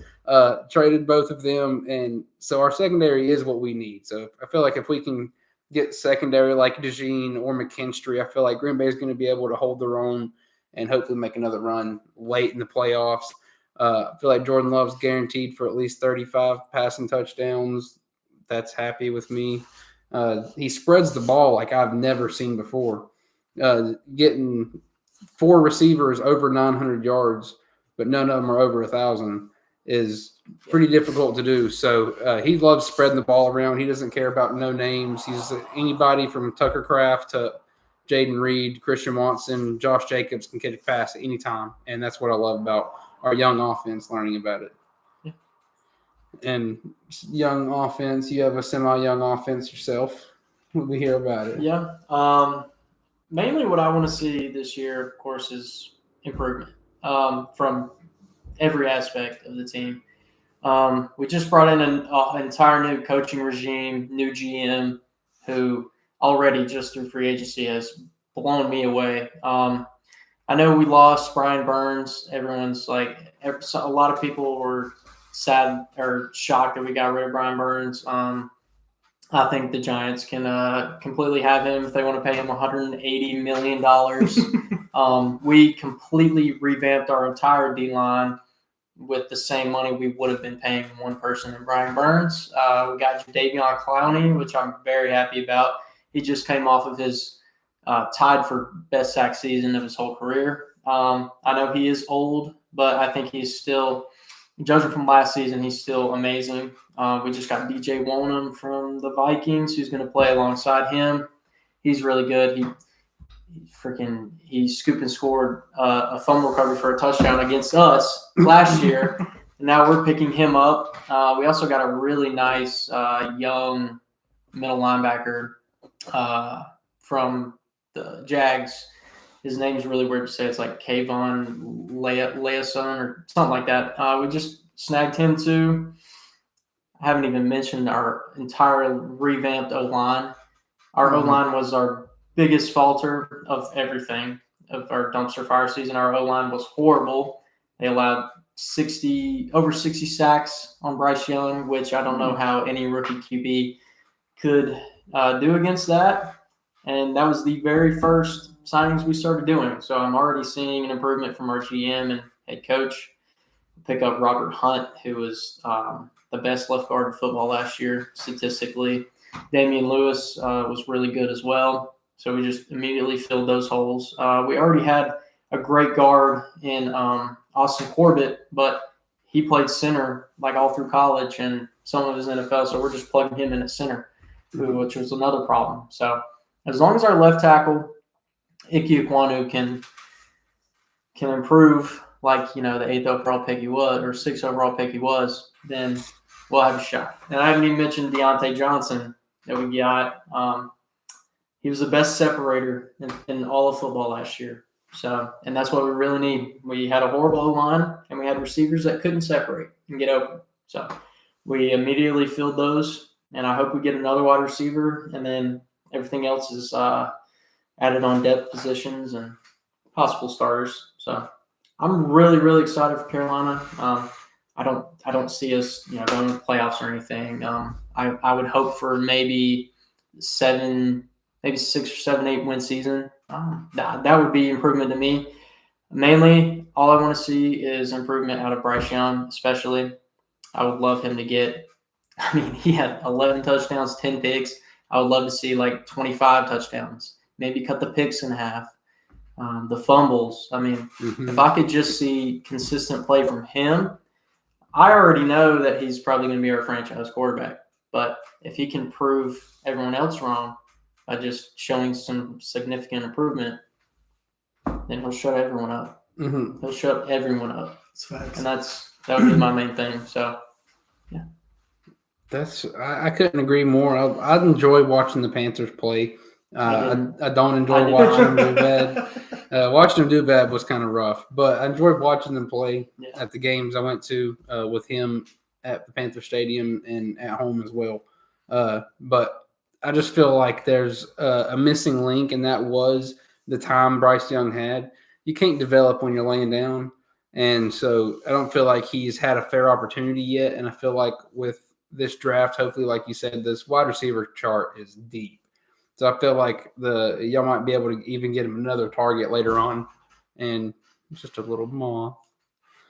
traded both of them. And so our secondary is what we need. So I feel like if we can get secondary like DeJean or McKinstry, I feel like Green Bay is going to be able to hold their own and hopefully make another run late in the playoffs. I feel like Jordan Love's guaranteed for at least 35 passing touchdowns. That's happy with me. He spreads the ball like I've never seen before. Getting 4 receivers over 900 yards, but none of them are over 1,000 is pretty difficult to do. So he loves spreading the ball around. He doesn't care about no names. He's anybody from Tucker Kraft to Jaden Reed, Christian Watson, Josh Jacobs can catch a pass at any time. And that's what I love about our young offense, learning about it. Yeah. And young offense, you have a semi-young offense yourself. We hear about it. Yeah. Mainly what I want to see this year, of course, is improvement from every aspect of the team. We just brought in an entire new coaching regime, new GM, who already just through free agency has blown me away. I know we lost Brian Burns. Everyone's like, a lot of people were sad or shocked that we got rid of Brian Burns. I think the Giants can completely have him if they want to pay him $180 million. We completely revamped our entire D-line with the same money we would have been paying one person in Brian Burns. We got Jadeveon Clowney, which I'm very happy about. He just came off of his tied for best sack season of his whole career. I know he is old, but I think he's still, judging from last season, he's still amazing. We just got DJ Wonnum from the Vikings, who's going to play alongside him. He's really good. He scooped and scored a fumble recovery for a touchdown against us last year. And now we're picking him up. We also got a really nice young middle linebacker from the Jags. His name's really weird to say. It's like Kayvon Leason or something like that. We just snagged him too. I haven't even mentioned our entire revamped O-line. Our O-line was our biggest falter of everything of our dumpster fire season. Our O-line was horrible. They allowed over 60 sacks on Bryce Young, which I don't know how any rookie QB could do against that. And that was the very first signings we started doing. So I'm already seeing an improvement from our GM and head coach. Pick up Robert Hunt, who was the best left guard in football last year statistically. Damian Lewis was really good as well. So we just immediately filled those holes. We already had a great guard in Austin Corbett, but he played center like all through college and some of his NFL. So we're just plugging him in at center, which was another problem. So as long as our left tackle, Ike Ekwonu, can improve like, the 8th overall pick he was or 6th overall pick he was, then we'll have a shot. And I haven't even mentioned Deontay Johnson that we got. He was the best separator in all of football last year. So, and that's what we really need. We had a horrible O-line, and we had receivers that couldn't separate and get open. So we immediately filled those, and I hope we get another wide receiver, and then everything else is added on depth positions and possible starters. So I'm really, really excited for Carolina. I don't see us going to the playoffs or anything. I would hope for maybe 6 or 7, 8 win season. That would be improvement to me. Mainly, all I want to see is improvement out of Bryce Young, especially. I would love him to get. I mean, he had 11 touchdowns, 10 picks. I would love to see like 25 touchdowns. Maybe cut the picks in half. The fumbles. I mean, if I could just see consistent play from him, I already know that he's probably going to be our franchise quarterback. But if he can prove everyone else wrong by just showing some significant improvement, then he'll shut everyone up. He'll shut everyone up. That's facts. And that would be my main thing. So, yeah. I couldn't agree more. I enjoy watching the Panthers play. I don't enjoy watching them do bad. Watching them do bad was kind of rough, but I enjoyed watching them play at the games I went to with him at the Panther Stadium and at home as well. But I just feel like there's a missing link, and that was the time Bryce Young had. You can't develop when you're laying down, and so I don't feel like he's had a fair opportunity yet. And I feel like with this draft, hopefully, like you said, this wide receiver chart is deep. So I feel like y'all might be able to even get him another target later on, and it's just a little moth.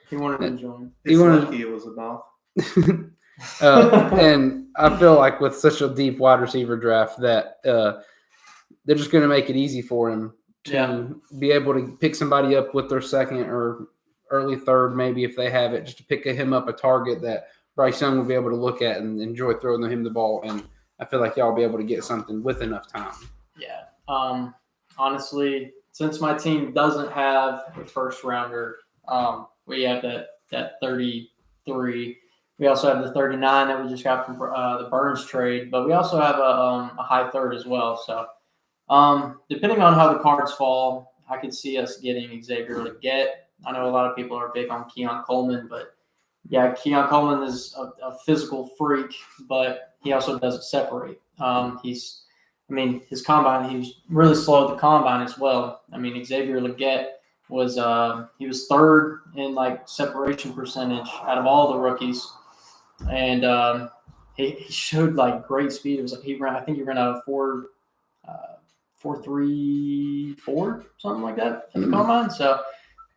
He wanted to join. It's lucky it was a moth. And I feel like with such a deep wide receiver draft that they're just going to make it easy for him to be able to pick somebody up with their second or early third, maybe if they have it, just to pick him up a target that Bryce Young will be able to look at and enjoy throwing him the ball. And I feel like y'all will be able to get something with enough time. Yeah. Honestly, since my team doesn't have a first rounder, we have that 33. We also have the 39 that we just got from the Burns trade, but we also have a high third as well. So depending on how the cards fall, I could see us getting Xavier Legette. I know a lot of people are big on Keon Coleman, but yeah, Keon Coleman is a physical freak, but he also doesn't separate. His combine, he was really slow at the combine as well. I mean, Xavier Legette was he was third in like separation percentage out of all the rookies, and he showed like great speed. It was like I think he ran out of 4.34, something like that at the combine. So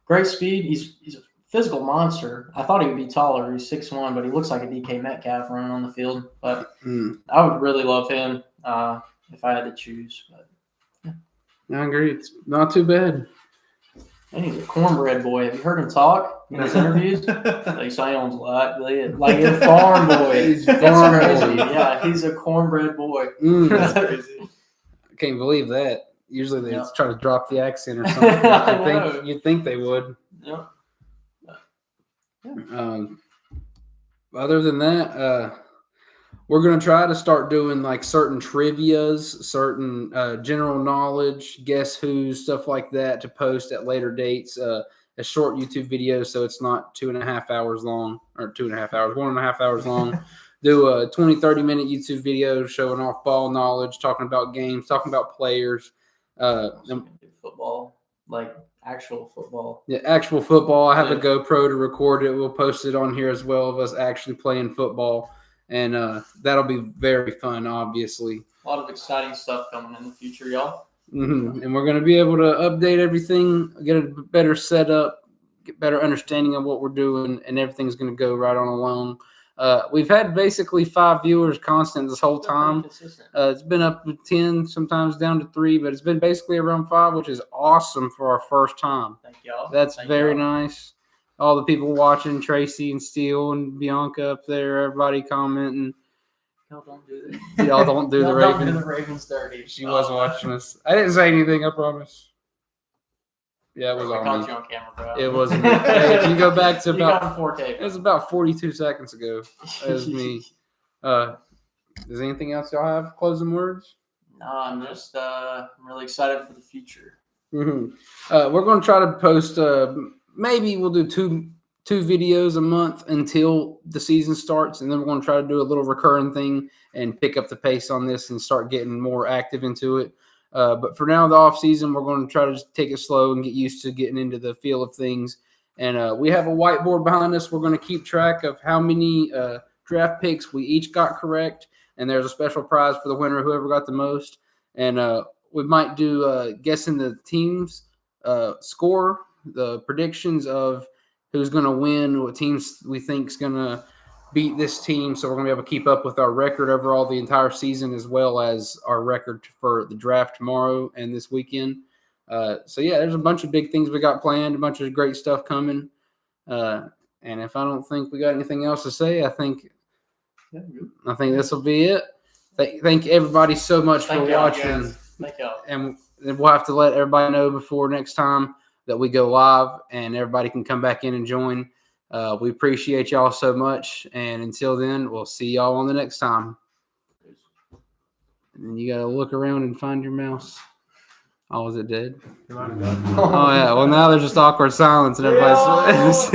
great speed. He's a physical monster. I thought he would be taller. He's 6'1", but he looks like a DK Metcalf running on the field. But I would really love him if I had to choose. But I agree. It's not too bad. And he's a cornbread boy. Have you heard him talk in his interviews? He sounds like a farm boy. He's That's farm crazy. boy. Yeah, he's a cornbread boy. That's crazy. I can't believe that. Usually they just try to drop the accent or I something. know. You'd think they would. Yeah. Other than that, we're going to try to start doing like certain trivias, certain general knowledge, guess who, stuff like that to post at later dates. A short YouTube video, so it's not 2.5 hours long, or 2.5 hours, 1.5 hours long. Do a 20-30 minute YouTube video showing off ball knowledge, talking about games, talking about players. Football, like actual football. Yeah, actual football. I have a GoPro to record it. We'll post it on here as well of us actually playing football. And that'll be very fun, obviously. A lot of exciting stuff coming in the future, y'all. Mm-hmm. And we're going to be able to update everything, get a better setup, get better understanding of what we're doing, and everything's going to go right on along. We've had basically 5 viewers constant this whole time. It's been up to 10, sometimes down to 3, but it's been basically around 5, which is awesome for our first time. Thank y'all. That's very nice. All the people watching, Tracy and Steele and Bianca up there, everybody commenting. Y'all don't do that. Y'all don't do the Don't do Ravens. the Ravens dirty. She was watching us. I didn't say anything, I promise. Yeah, it was I on caught me. you on camera, bro. It wasn't. Hey, if you go back to You got about, on 4K. it was about 42 seconds ago. That was me. Is anything else y'all have? Closing words? No, I'm just I'm really excited for the future. Mm-hmm. We're going to try to post. Maybe we'll do two videos a month until the season starts, and then we're going to try to do a little recurring thing and pick up the pace on this and start getting more active into it. But for now, the off season, we're going to try to just take it slow and get used to getting into the feel of things And we have a whiteboard behind us. We're going to keep track of how many draft picks we each got correct. And there's a special prize for the winner, whoever got the most. And we might do guessing the team's score, the predictions of who's going to win, what teams we think is going to beat this team. So we're going to be able to keep up with our record overall the entire season, as well as our record for the draft tomorrow and this weekend. So yeah, there's a bunch of big things we got planned, a bunch of great stuff coming. And if I don't think we got anything else to say, I think this will be it. Thank everybody so much for watching. Guys. Thank y'all. And we'll have to let everybody know before next time that we go live, and everybody can come back in and join. We appreciate y'all so much. And until then, we'll see y'all on the next time. And then you got to look around and find your mouse. Oh, is it dead? Oh, yeah. Well, now there's just awkward silence and everybody's.